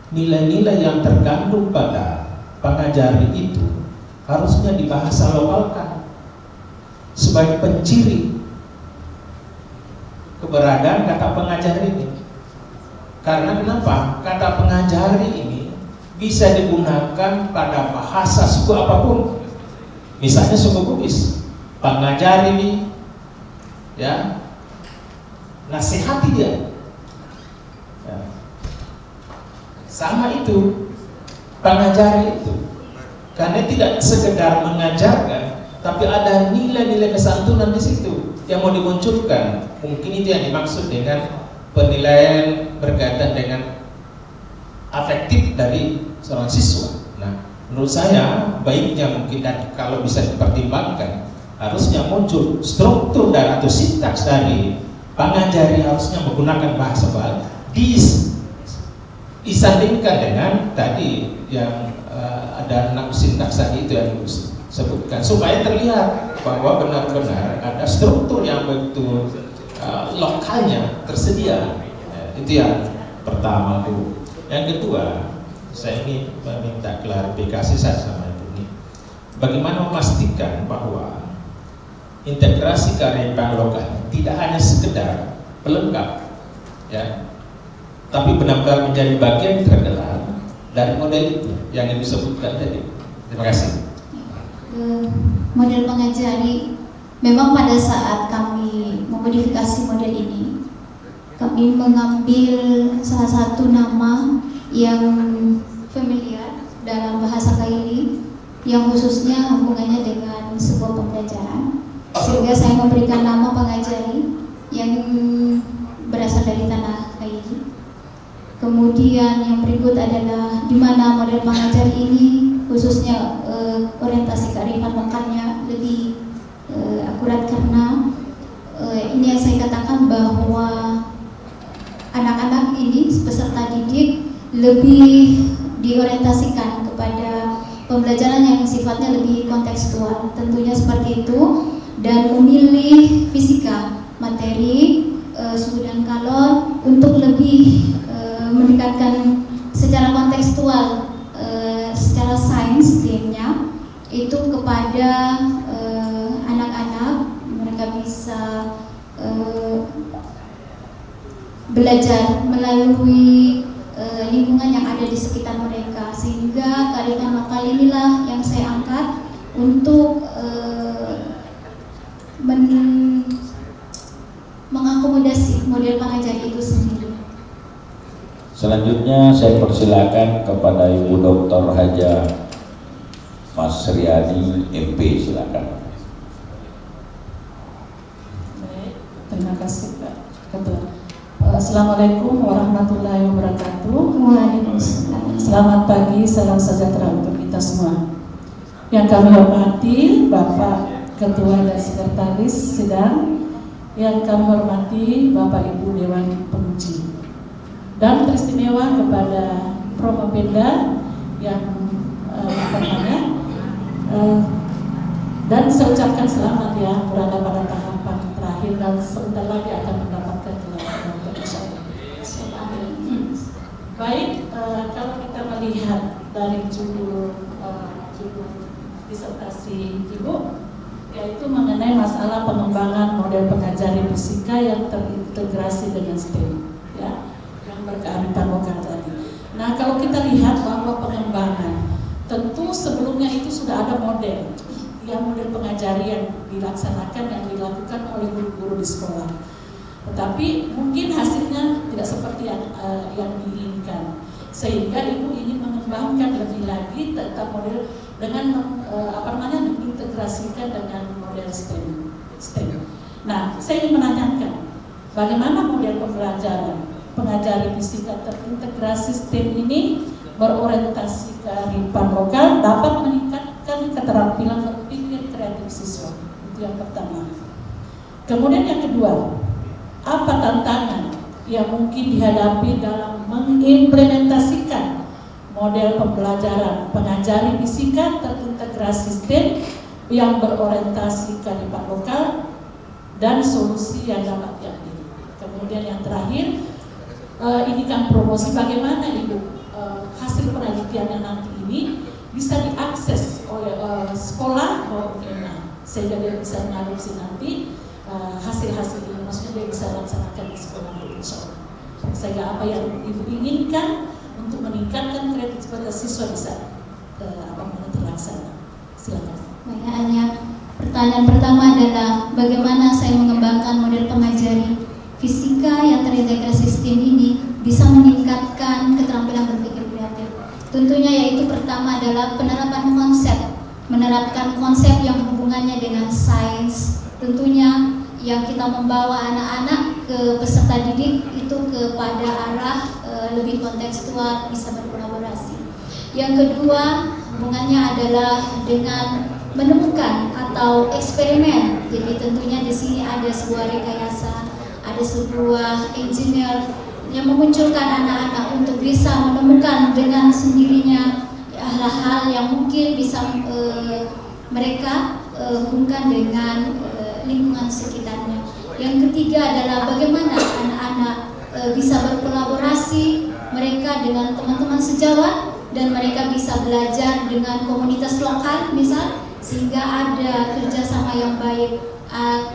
nilai-nilai yang terkandung pada pengajari itu harusnya dibahasa lokalkan sebagai penciri keberadaan kata pengajari ini. Karena kenapa? Kata pengajari ini bisa digunakan pada bahasa suku apapun. Misalnya suku Bugis, pengajari ini, ya, nasihati dia. Ya. Sama itu, pengajari itu, karena tidak sekedar mengajarkan, tapi ada nilai-nilai kesantunan di situ yang mau dimunculkan. Mungkin itu yang dimaksud dengan penilaian berkaitan dengan afektif dari seorang siswa. Nah, menurut saya baiknya mungkin, dan kalau bisa dipertimbangkan, harusnya muncul struktur dan atau sintaks dari pengajari harusnya menggunakan bahasa Bali disandingkan dengan tadi yang ada 6 sintaks tadi itu yang disebutkan, supaya terlihat bahwa benar-benar ada struktur yang begitu lokalnya tersedia. Itu yang pertama, Bu. Yang kedua, saya ingin meminta klarifikasi saya sama Ibu ini. Bagaimana memastikan bahwa integrasi kearifan lokal tidak hanya sekedar pelengkap, ya, tapi benar-benar menjadi bagian terdalam dari model itu yang disebutkan tadi. Terima kasih. Model pengajari, memang pada saat kami memodifikasi model ini, kami mengambil salah satu nama yang familiar dalam bahasa Kaili yang khususnya hubungannya dengan sebuah pembelajaran, sehingga saya memberikan nama pengajari yang berasal dari tanah Kaili. Kemudian yang berikut adalah di mana model pengajar ini khususnya orientasi kearifan lokalnya lebih akurat, karena ini yang saya katakan bahwa anak-anak ini peserta didik lebih diorientasikan kepada pembelajaran yang sifatnya lebih kontekstual, tentunya seperti itu, dan memilih fisika, materi, suhu dan kalor untuk lebih mendekatkan secara kontekstual, secara sains timnya itu kepada anak-anak. Mereka bisa belajar melalui lingkungan yang ada di sekitar mereka, sehingga kearifan lokal inilah yang saya angkat untuk mengakomodasi model pengajar itu sendiri. Selanjutnya saya persilakan kepada Ibu Dr. Haja Mas Riyadi MP, silakan. Baik, terima kasih Pak Ketua. Assalamualaikum warahmatullahi wabarakatuh. Waalaikumsalam. Selamat pagi, salam sejahtera untuk kita semua. Yang kami hormati Bapak Ketua dan Sekretaris Sidang, yang kami hormati Bapak Ibu Dewan Penguji, dan teristimewa kepada Promopenda yang dan saya ucapkan selamat ya, berada pada tahapan terakhir dan sebentar lagi akan mendapatkan gelar doktor, insyaallah. Baik, kalau kita melihat dari judul disertasi Ibu, yaitu mengenai masalah pengembangan model pengajar fisika yang terintegrasi dengan STEM, ya, yang berkearifan lokal tadi. Nah, kalau kita lihat bahwa pengembangan, tentu sebelumnya itu sudah ada model pengajar yang dilaksanakan, yang dilakukan oleh guru-guru di sekolah. Tetapi mungkin hasilnya tidak seperti yang diinginkan, sehingga Ibu ingin mengembangkan lebih lagi tentang model dengan mengintegrasikan dengan model STEM. Nah, saya ingin menanyakan, bagaimana model pembelajaran pengajari fisika terintegrasi STEM ini berorientasi kearifan lokal dapat meningkatkan keterampilan berpikir kreatif siswa? Itu yang pertama. Kemudian yang kedua, apa tantangan yang mungkin dihadapi dalam mengimplementasikan model pembelajaran pengajari fisika terintegrasi STEM yang berorientasi kearifan lokal, dan solusi yang dapat diambil. Kemudian yang terakhir, ini kan promosi, bagaimana Ibu hasil penelitian yang nanti ini bisa diakses oleh sekolah maupun sehingga dia bisa mengadopsi nanti hasil-hasil ini, maksudnya dia bisa laksanakan di sekolah, insyaallah. Sehingga apa yang Ibu inginkan untuk meningkatkan kreativitas siswa bisa terlaksana. Silakan. Baik, pertanyaan pertama adalah bagaimana saya mengembangkan model pengajari fisika yang terintegrasi STEM ini bisa meningkatkan keterampilan berpikir kreatif. Tentunya yaitu pertama adalah menerapkan konsep yang hubungannya dengan sains. Tentunya yang kita membawa anak-anak ke peserta didik itu kepada arah lebih kontekstual, bisa berkolaborasi. Yang kedua, hubungannya adalah dengan menemukan atau eksperimen. Jadi tentunya di sini ada sebuah rekayasa, ada sebuah engineer yang memunculkan anak-anak untuk bisa menemukan dengan sendirinya hal-hal yang mungkin bisa mereka hubungkan dengan lingkungan sekitarnya. Yang ketiga adalah bagaimana anak-anak bisa berkolaborasi mereka dengan teman-teman sejawat, dan mereka bisa belajar dengan komunitas lokal misal, sehingga ada kerjasama yang baik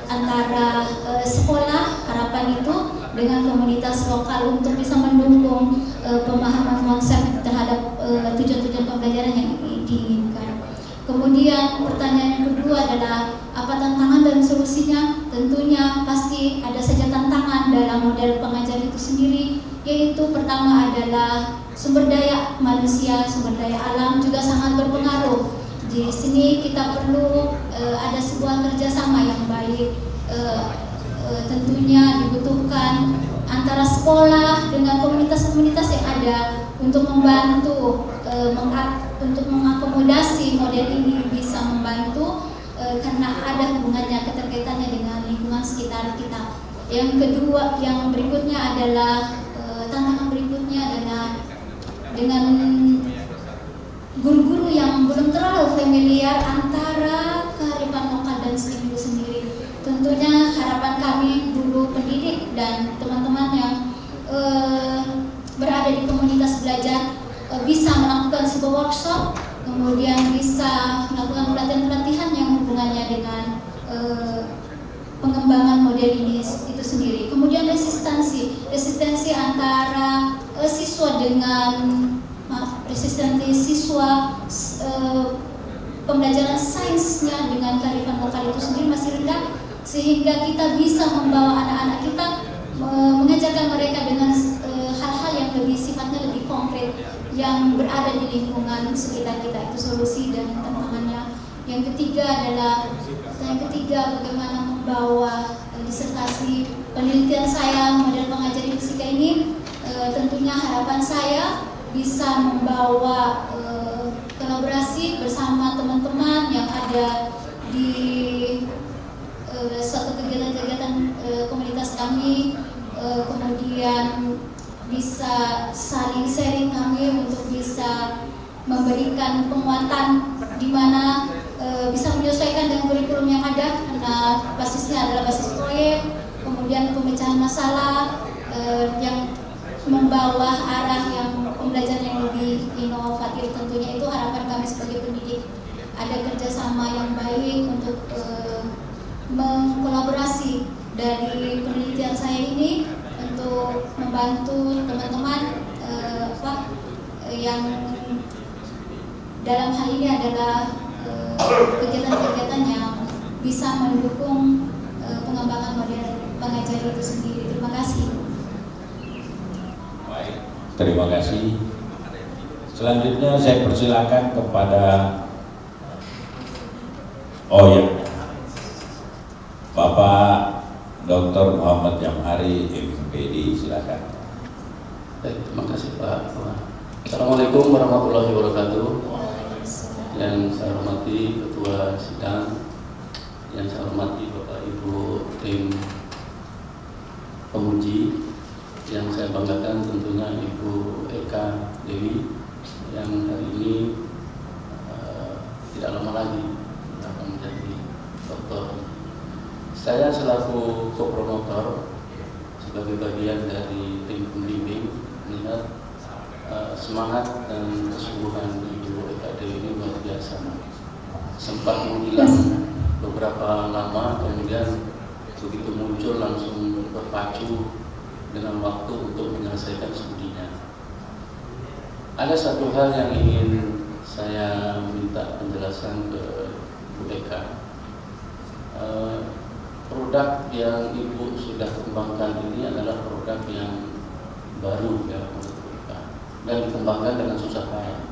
antara sekolah harapan itu dengan komunitas lokal untuk bisa mendukung pemahaman konsep terhadap tujuan-tujuan pembelajaran yang diinginkan. Kemudian pertanyaan yang kedua adalah apa tantangan dan solusinya? Tentunya pasti ada saja tantangan dalam model pengajar itu sendiri, yaitu pertama adalah sumber daya manusia, sumber daya alam juga sangat berpengaruh. Di sini kita perlu ada sebuah kerjasama yang baik, tentunya dibutuhkan antara sekolah dengan komunitas-komunitas yang untuk membantu untuk mengakomodasi model ini bisa membantu karena ada hubungannya, keterkaitannya dengan lingkungan sekitar kita. Yang kedua, yang berikutnya adalah tantangan berikutnya adalah dengan guru-guru yang belum terlalu familiar antara kearifan lokal dan STEM itu sendiri. Tentunya harapan kami guru pendidik dan teman-teman yang berada di komunitas belajar bisa melakukan sebuah workshop, kemudian bisa melakukan pelatihan-pelatihan yang hubungannya dengan pengembangan model ini itu sendiri. Kemudian resistensi antara siswa dengan pembelajaran sainsnya dengan kearifan lokal itu sendiri masih rendah, sehingga kita bisa membawa anak-anak kita mengajarkan mereka dengan hal-hal yang lebih sifatnya lebih konkret yang berada di lingkungan sekitar kita. Itu solusi dan tantangannya. Yang ketiga bagaimana membawa disertasi penelitian saya model pengajari fisika ini. Tentunya harapan saya bisa membawa kolaborasi bersama teman-teman yang ada di suatu kegiatan-kegiatan komunitas kami, kemudian bisa saling sharing kami untuk bisa memberikan penguatan di mana bisa menyesuaikan dengan kurikulum yang ada, karena basisnya adalah basis proyek, kemudian pemecahan masalah yang membawa arah yang pembelajaran yang lebih inovatif. Tentunya itu harapan kami sebagai pendidik, ada kerjasama yang baik untuk mengkolaborasi dari penelitian saya ini untuk membantu teman-teman yang dalam hal ini adalah kegiatan-kegiatan yang bisa mendukung pengembangan model pengajari itu sendiri. Terima kasih. Baik, terima kasih. Selanjutnya saya persilakan kepada Bapak Dr. Muhammad Jamhari, MPD, silakan. Baik, terima kasih Pak. Assalamualaikum warahmatullahi wabarakatuh. Yang saya hormati Ketua Sidang, yang saya hormati Bapak Ibu tim penguji, yang saya banggakan tentunya Ibu Eka Dewi yang hari ini tidak lama lagi akan menjadi doktor. Saya selaku co-promotor sebagai bagian dari tim pembimbing melihat semangat dan kesungguhan Ibu Eka Dewi ini luar biasa. Sempat menghilang beberapa lama, kemudian begitu muncul langsung berpacu dengan waktu untuk menyelesaikan studinya. Ada satu hal yang ingin saya minta penjelasan ke Bu Eka. Produk yang Ibu sudah kembangkan ini adalah produk yang baru ya menurut Bu Eka, dan dikembangkan dengan susah payah.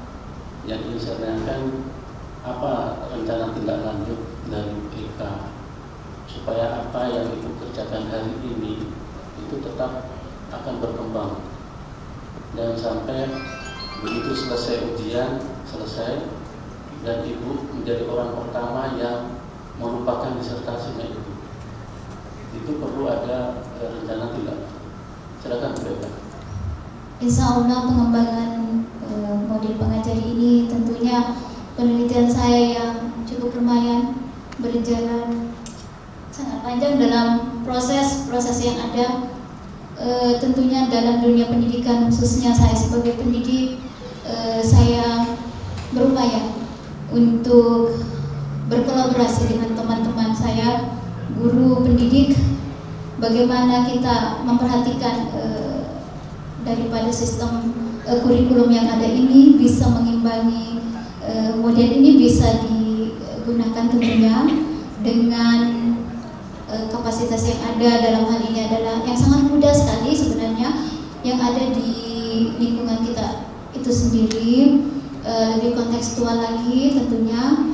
Yang ingin saya tanyakan, apa rencana tindak lanjut dari Bu Eka supaya apa yang Ibu kerjakan hari ini itu tetap akan berkembang dan sampai begitu selesai ujian dan Ibu menjadi orang pertama yang merupakan disertasinya itu perlu ada rencana tindak. Silakan Bu Eka. Insya Allah pengembangan model pengajari ini tentunya penelitian saya yang cukup lumayan berjalan sangat panjang dalam proses yang ada. Tentunya dalam dunia pendidikan, khususnya saya sebagai pendidik, saya berupaya untuk berkolaborasi dengan teman-teman saya, guru pendidik, bagaimana kita memperhatikan daripada sistem kurikulum yang ada ini bisa mengimbangi model ini bisa digunakan tentunya dengan kapasitas yang ada. Dalam hal ini adalah yang sangat mudah sekali sebenarnya yang ada di lingkungan kita itu sendiri, lebih kontekstual lagi tentunya,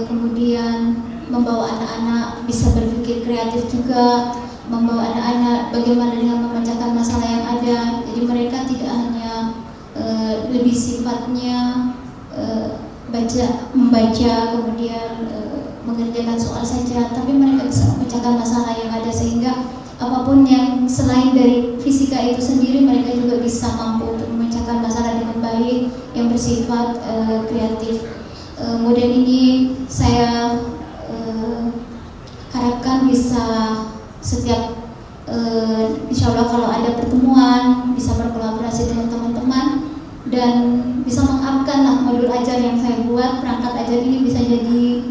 kemudian membawa anak-anak bisa berpikir kreatif juga, membawa anak-anak bagaimana dengan memecahkan masalah yang ada. Jadi mereka tidak hanya lebih sifatnya membaca, kemudian mengerjakan soal saja, tapi mereka bisa memecahkan masalah yang ada, sehingga apapun yang selain dari fisika itu sendiri mereka juga bisa mampu untuk memecahkan masalah dengan baik yang bersifat kreatif. Model ini saya harapkan bisa setiap insya Allah kalau ada pertemuan bisa berkolaborasi dengan teman-teman dan bisa mengupkan lah modul ajar yang saya buat. Perangkat ajar ini bisa jadi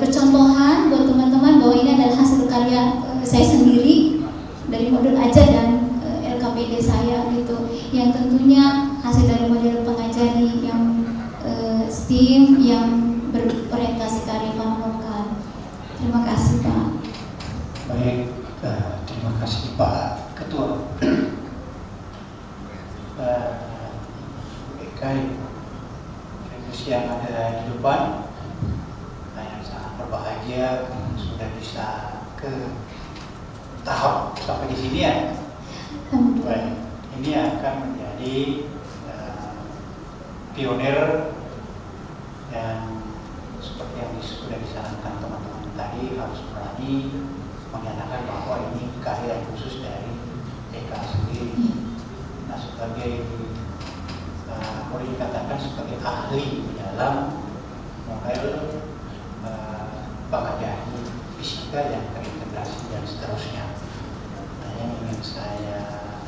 percontohan buat teman-teman bahwa ini adalah hasil karya saya sendiri dari modul ajar dan LKPD saya gitu, yang tentunya hasil dari model pengajari yang STEAM yang berorientasi kearifan lokal. Terima kasih Pak. Baik, terima kasih Pak Ketua. Yang ada di depan, saya sangat berbahagia sudah bisa ke tahap sampai di sini ya. Baik, ini akan menjadi pionir yang seperti yang sudah disarankan teman-teman tadi, harus berani menyatakan bahwa ini karya khusus dari TK sendiri. Nah, sebagai boleh dikatakan sebagai ahli di dalam model pengajari fisika yang terintegrasi dan seterusnya. Nah, yang ingin saya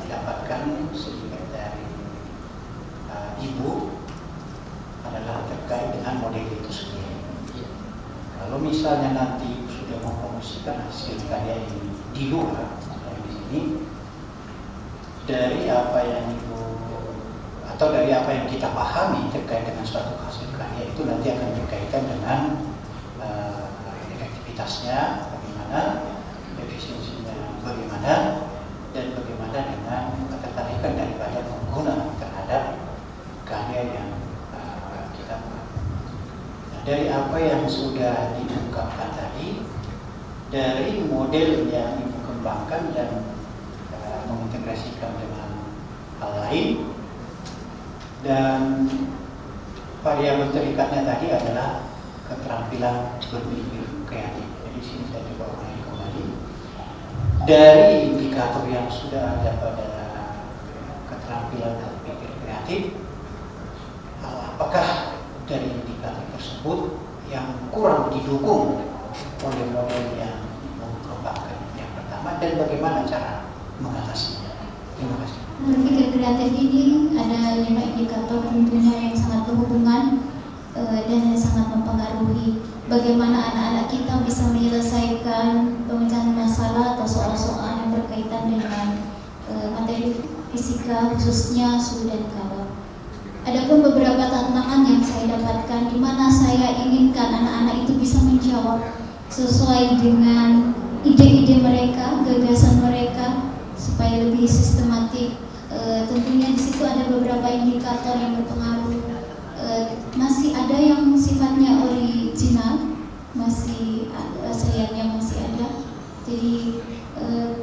dapatkan sedikit dari Ibu adalah terkait dengan model itu sendiri. Kalau misalnya nanti sudah mempromosikan hasil karya ini di luar, di sini, dari apa yang Ibu atau dari apa yang kita pahami terkait dengan suatu hasil karya itu nanti akan berkaitan dengan efektivitasnya bagaimana, efisiensinya bagaimana, dan bagaimana dengan ketertarikan daripada pengguna terhadap karya yang kita buat. Nah, dari apa yang sudah diungkapkan tadi, dari model yang Ibu kembangkan dan mengintegrasikan dengan hal lain, dan variabel terikatnya tadi adalah keterampilan berpikir kreatif. Jadi sini saya coba ulangi kembali. Dari indikator yang sudah ada pada keterampilan berpikir kreatif, apakah dari indikator tersebut yang kurang didukung oleh model yang dikembangkan yang pertama, dan bagaimana cara mengatasinya? Terima kasih. Berpikir kreatif ini ada 5 indikator tentunya yang sangat berhubungan dan yang sangat mempengaruhi bagaimana anak-anak kita bisa menyelesaikan pemecahan masalah atau soal-soal yang berkaitan dengan materi fisika, khususnya suhu dan kadar. Adapun beberapa tantangan yang saya dapatkan di mana saya inginkan anak-anak itu bisa menjawab sesuai dengan ide-ide mereka, gagasan mereka supaya lebih sistematik. Tentunya di situ ada beberapa indikator yang berpengaruh. Masih ada yang sifatnya original, masih asliannya masih ada. Jadi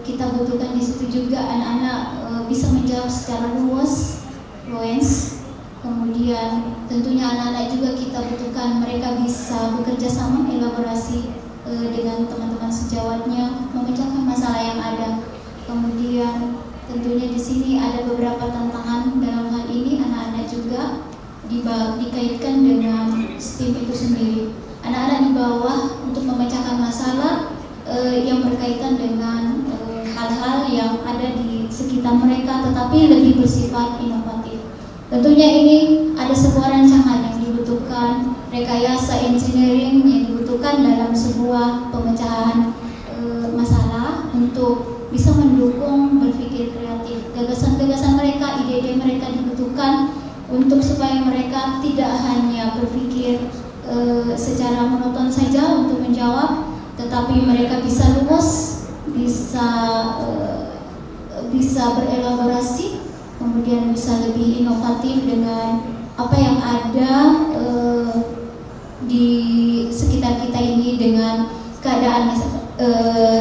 kita butuhkan di situ juga anak-anak bisa menjawab secara luas. Kemudian tentunya anak-anak juga kita butuhkan mereka bisa bekerja sama, elaborasi dengan teman-teman sejawatnya, memecahkan masalah yang ada. Kemudian tentunya di sini ada beberapa tantangan dalam hal ini. Anak-anak juga dikaitkan dengan STEAM itu sendiri. Anak-anak di bawah untuk memecahkan masalah yang berkaitan dengan hal-hal yang ada di sekitar mereka, tetapi lebih bersifat inovatif. Tentunya ini ada sebuah rancangan yang dibutuhkan, rekayasa engineering yang dibutuhkan dalam sebuah pemecahan masalah untuk bisa mendukung berpikir kreatif. Gagasan-gagasan mereka, ide-ide mereka dibutuhkan untuk supaya mereka tidak hanya berpikir secara monoton saja untuk menjawab, tetapi mereka bisa luas, bisa berelaborasi, kemudian bisa lebih inovatif dengan apa yang ada di sekitar kita ini dengan keadaan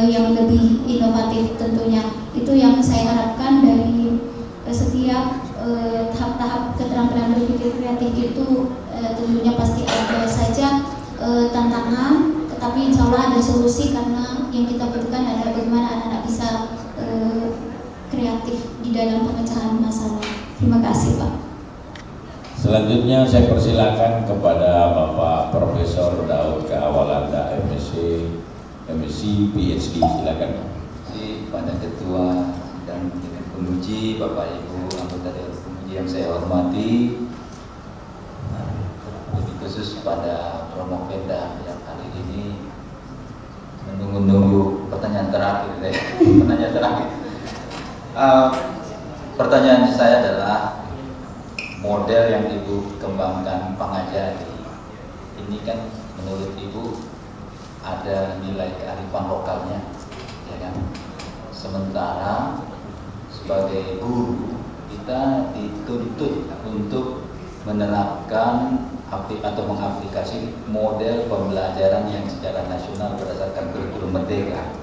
yang lebih inovatif tentunya. Itu yang saya harapkan dari setiap solusi, karena yang kita butuhkan adalah bagaimana anak-anak bisa kreatif di dalam pemecahan masalah. Terima kasih, Pak. Selanjutnya saya persilakan kepada Bapak Profesor Daud Kawalanda, MSc, PhD, silakan. Pada Ketua dan penguji, Bapak Ibu anggota Dewan Penguji yang saya hormati, lebih khusus pada Promopeda yang hari ini menunggu pertanyaan terakhir. Pertanyaan saya adalah model yang Ibu kembangkan Pangajari ini kan menurut Ibu ada nilai kearifan lokalnya, ya kan? Sementara sebagai guru kita dituntut untuk menerapkan atau mengaplikasi model pembelajaran yang secara nasional berdasarkan kurikulum merdeka.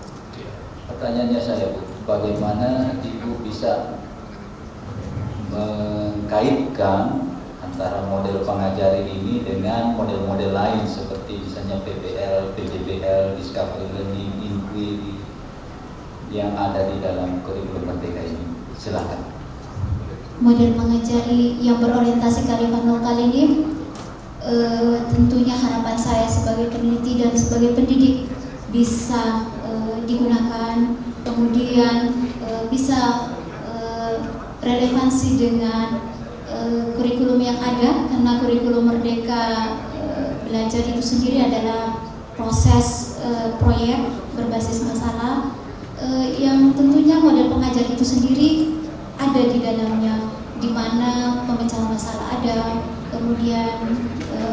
Pertanyaannya saya, Bu, bagaimana Ibu bisa mengkaitkan antara model Pangajari ini dengan model-model lain seperti misalnya PBL, PJBL, Discovery Learning, Inquiry yang ada di dalam kurikulum merdeka ini? Silakan. Model Pangajari yang berorientasi kearifan lokal ini tentunya harapan saya sebagai peneliti dan sebagai pendidik bisa digunakan, kemudian bisa relevansi dengan kurikulum yang ada, karena kurikulum merdeka belajar itu sendiri adalah proses proyek berbasis masalah yang tentunya model pengajar itu sendiri ada di dalamnya, di mana pemecahan masalah ada, kemudian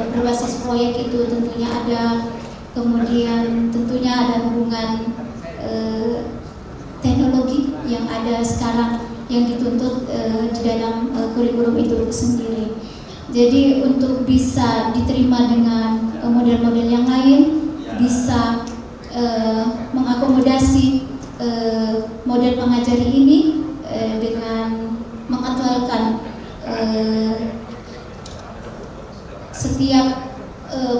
berbasis proyek itu tentunya ada, kemudian tentunya ada hubungan teknologi yang ada sekarang yang dituntut di dalam kurikulum itu sendiri. Jadi untuk bisa diterima dengan model-model yang lain, bisa mengakomodasi model Pangajari ini dengan mengaktualkan setiap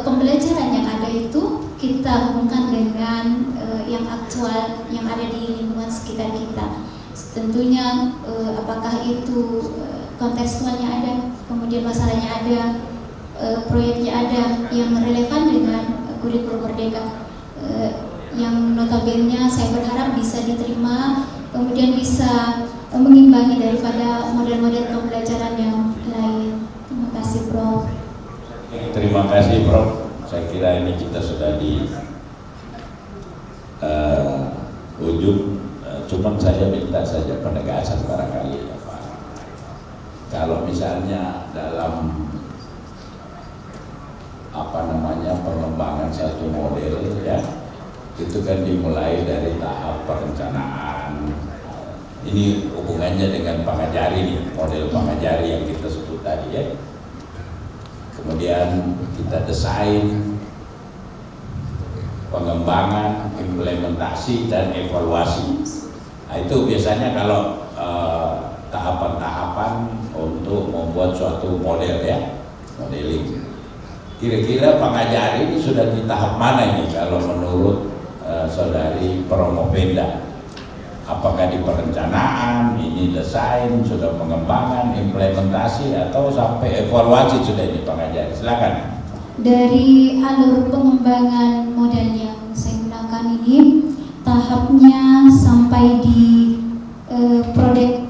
pembelajaran yang ada itu kita hubungkan dengan yang aktual yang ada di lingkungan sekitar kita. Tentunya apakah itu kontekstualnya ada, kemudian masalahnya ada, proyeknya ada yang relevan dengan kurikulum merdeka, yang notabene saya berharap bisa diterima, kemudian bisa mengimbangi daripada model-model pembelajaran yang lain. Terima kasih, Prof. Terima kasih, Prof. Saya kira ini kita sudah di ujung. Cuman saya minta saja penegasan barangkali ya, Pak. Kalau misalnya dalam pengembangan satu model ya, itu kan dimulai dari tahap perencanaan. Ini hubungannya dengan Pangajari nih, model Pangajari yang kita sebut tadi ya. Kemudian kita desain, pengembangan, implementasi dan evaluasi. Nah, itu biasanya kalau tahapan-tahapan untuk membuat suatu model ya, modeling. Kira-kira Pangajari ini sudah di tahap mana ini kalau menurut saudari Promopeda? Apakah di perencanaan, ini desain, sudah pengembangan, implementasi, atau sampai evaluasi sudah ini Pangajari? Silakan. Dari alur pengembangan model yang saya gunakan ini, tahapnya sampai di produk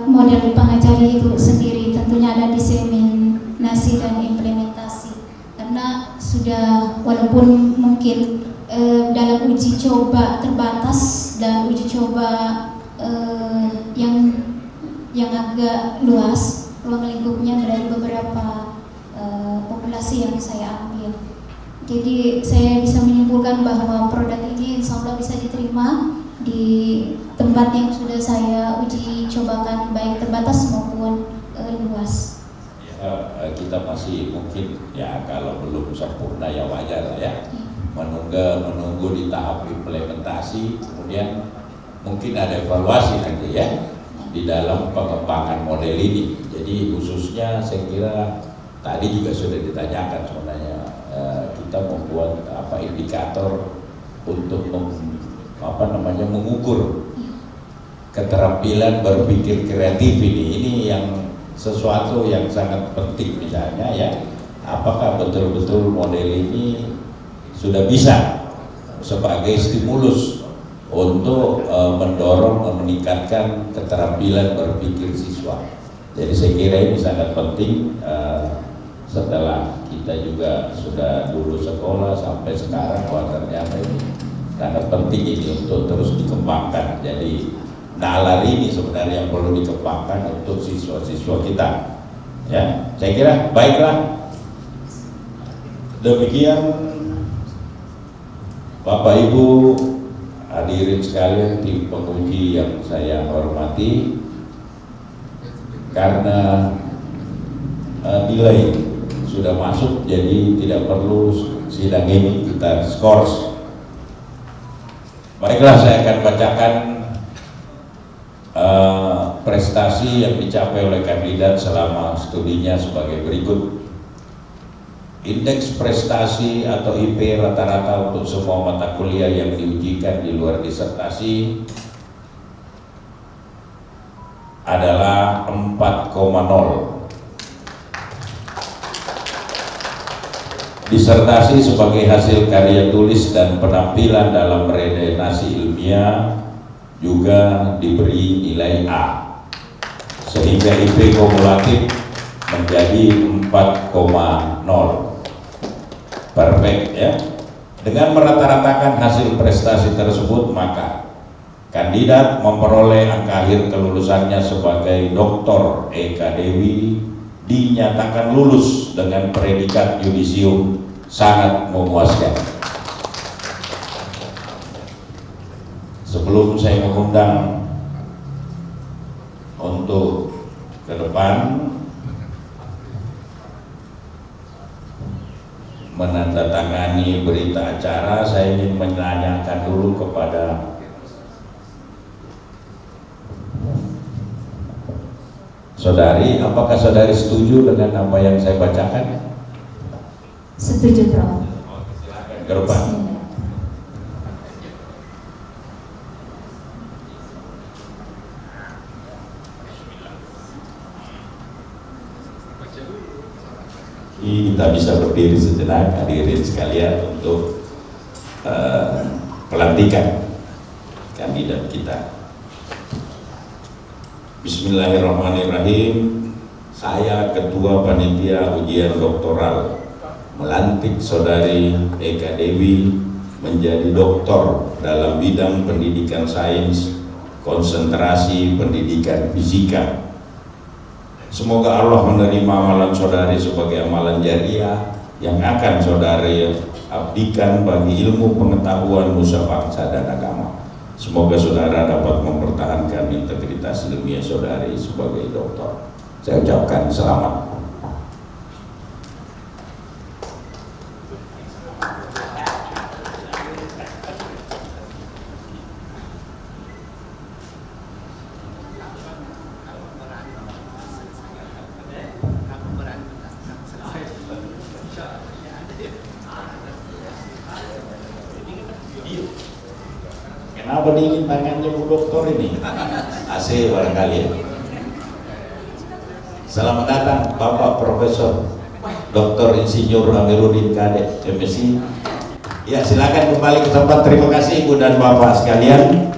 model Pangajari itu sendiri, tentunya ada diseminasi dan implementasi. Karena sudah, walaupun mungkin dalam uji coba terbatas dan uji coba yang agak luas, ruang lingkupnya dari beberapa populasi yang saya ambil. Jadi saya bisa menyimpulkan bahwa produk ini insya Allah bisa diterima di tempat yang sudah saya uji cobakan, baik terbatas maupun luas. Kita masih mungkin ya, kalau belum sempurna ya wajar ya, menunggu di tahap implementasi, kemudian mungkin ada evaluasi nanti ya di dalam pengembangan model ini. Jadi khususnya saya kira tadi juga sudah ditanyakan sebenarnya, kita membuat indikator untuk mengukur keterampilan berpikir kreatif ini yang sesuatu yang sangat penting. Misalnya ya, apakah betul-betul model ini sudah bisa sebagai stimulus untuk mendorong, meningkatkan keterampilan berpikir siswa. Jadi saya kira ini sangat penting. Setelah kita juga sudah dulu sekolah sampai sekarang, ternyata ini sangat penting ini untuk terus dikembangkan. Jadi nalar ini sebenarnya yang perlu dikembangkan untuk siswa-siswa kita. Ya, saya kira baiklah. Demikian Bapak Ibu hadirin sekalian, tim penguji yang saya hormati, karena nilai sudah masuk, jadi tidak perlu sidang ini kita skors. Baiklah, saya akan bacakan prestasi yang dicapai oleh kandidat selama studinya sebagai berikut. Indeks prestasi atau IP rata-rata untuk semua mata kuliah yang diujikan di luar disertasi adalah 4,0. Disertasi sebagai hasil karya tulis dan penampilan dalam redaksi ilmiah juga diberi nilai A, sehingga IP kumulatif menjadi 4,0. Perfect ya. Dengan merata-ratakan hasil prestasi tersebut, maka kandidat memperoleh angka akhir kelulusannya sebagai Dr. Eka Dewi dinyatakan lulus dengan predikat yudisium sangat memuaskan. Sebelum saya mengundang untuk ke depan menandatangani berita acara, saya ingin menanyakan dulu kepada saudari, apakah saudari setuju dengan apa yang saya bacakan? Setuju, Prof. Silakan ke depan. Kita bisa berdiri sejenak, hadirin sekalian, untuk pelantikan kandidat kita. Bismillahirrahmanirrahim. Saya Ketua Panitia Ujian Doktoral melantik Saudari Eka Dewi menjadi doktor dalam bidang pendidikan sains, konsentrasi pendidikan fisika. Semoga Allah menerima amalan saudari sebagai amalan jariah yang akan saudari abdikan bagi ilmu pengetahuan nusa bangsa dan agama. Semoga saudara dapat mempertahankan integritas ilmiah saudari sebagai doktor. Saya ucapkan selamat. Kenapa dingin tangannya Bu Doktor ini? AC barangkali ya. Selamat datang Bapak Profesor Dr. Insinyur Amiruddin Kadek, MSI. Ya, silakan kembali ke tempat. Terima kasih Ibu dan Bapak sekalian.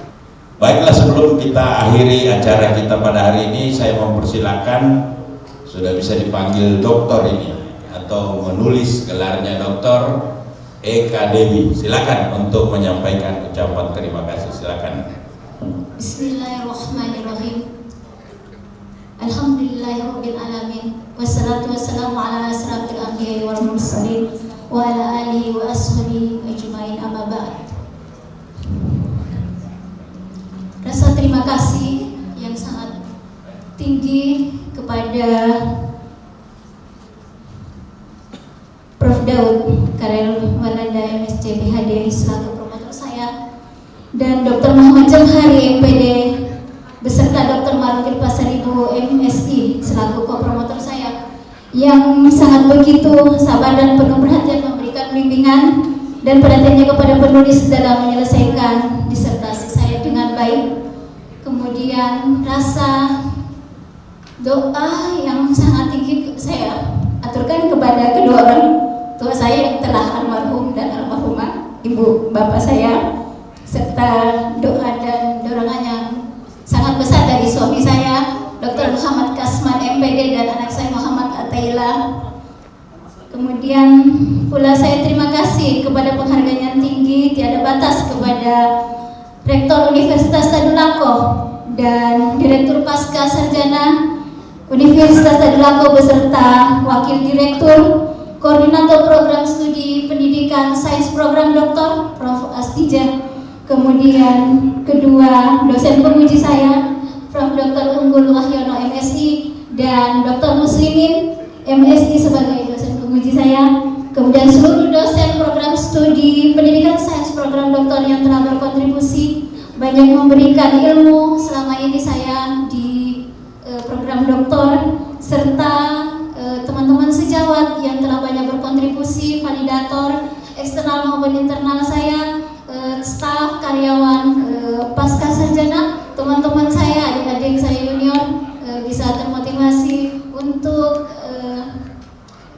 Baiklah, sebelum kita akhiri acara kita pada hari ini, saya mempersilakan, sudah bisa dipanggil doktor ini atau menulis gelarnya Doktor Eka Dewi. Silakan untuk menyampaikan ucapan terima kasih. Silakan. Bismillahirrahmanirrahim. Alhamdulillahirabbil alamin. Wassalatu wassalamu ala asrafil anbiya'i wal mursalin wa ala alihi wa ashabihi ajmain, amma ba'd. Rasa terima kasih yang sangat tinggi kepada Prof. Daud Karel Walanda MSc PhD selaku promotor saya, dan Dr. Muhammad Jamhari MPD beserta Dr. Marukil Pasaribu MSI selaku kopromotor saya, yang sangat begitu sabar dan penuh perhatian memberikan bimbingan dan perhatiannya kepada penulis dalam menyelesaikan disertasi saya dengan baik. Kemudian rasa doa yang sangat tinggi saya aturkan kepada kedua orang tua saya yang telah almarhum dan almarhumah, ibu bapak saya, serta doa dan dorongan yang sangat besar dari suami saya, Dr. Muhammad Kasman MPD, dan anak saya Muhammad Ataila. Kemudian pula saya terima kasih kepada penghargaan yang tinggi tiada batas kepada Rektor Universitas Tadulako dan Direktur Pasca Sarjana Universitas Tadulako beserta Wakil Direktur, Koordinator Program Studi Pendidikan Sains Program Doktor Prof. Astija. Kemudian kedua dosen penguji saya, Prof. Dr. Unggul Wahyono MSI dan Dr. Muslimin MSI sebagai dosen penguji saya. Kemudian seluruh dosen program studi pendidikan sains program doktor yang telah berkontribusi banyak memberikan ilmu selama ini saya di program doktor, serta teman-teman sejawat yang telah banyak berkontribusi, validator eksternal maupun internal saya, staf, karyawan, pasca sarjana, teman-teman saya, adik-adik saya junior bisa termotivasi untuk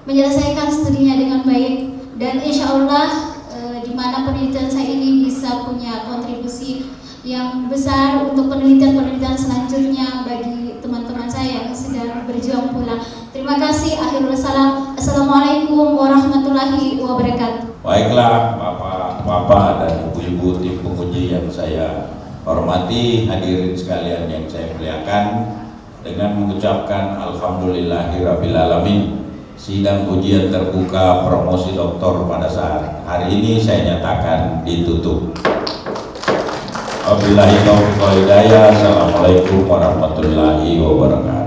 menyelesaikan studinya dengan baik, dan insya Allah di mana penelitian saya ini bisa punya kontribusi yang besar untuk penelitian-penelitian selanjutnya bagi teman-teman saya yang sedang berjuang pula. Terima kasih. Akhirul salam. Assalamualaikum warahmatullahi wabarakatuh. Baiklah Bapak dan Ibu-ibu tim penguji yang saya hormati, hadirin sekalian yang saya muliakan, dengan mengucapkan alhamdulillahirabbil-alamin, sidang ujian terbuka promosi doktor pada saat hari ini saya nyatakan ditutup. Wabillahi taufiq wal hidayah. Assalamualaikum warahmatullahi wabarakatuh.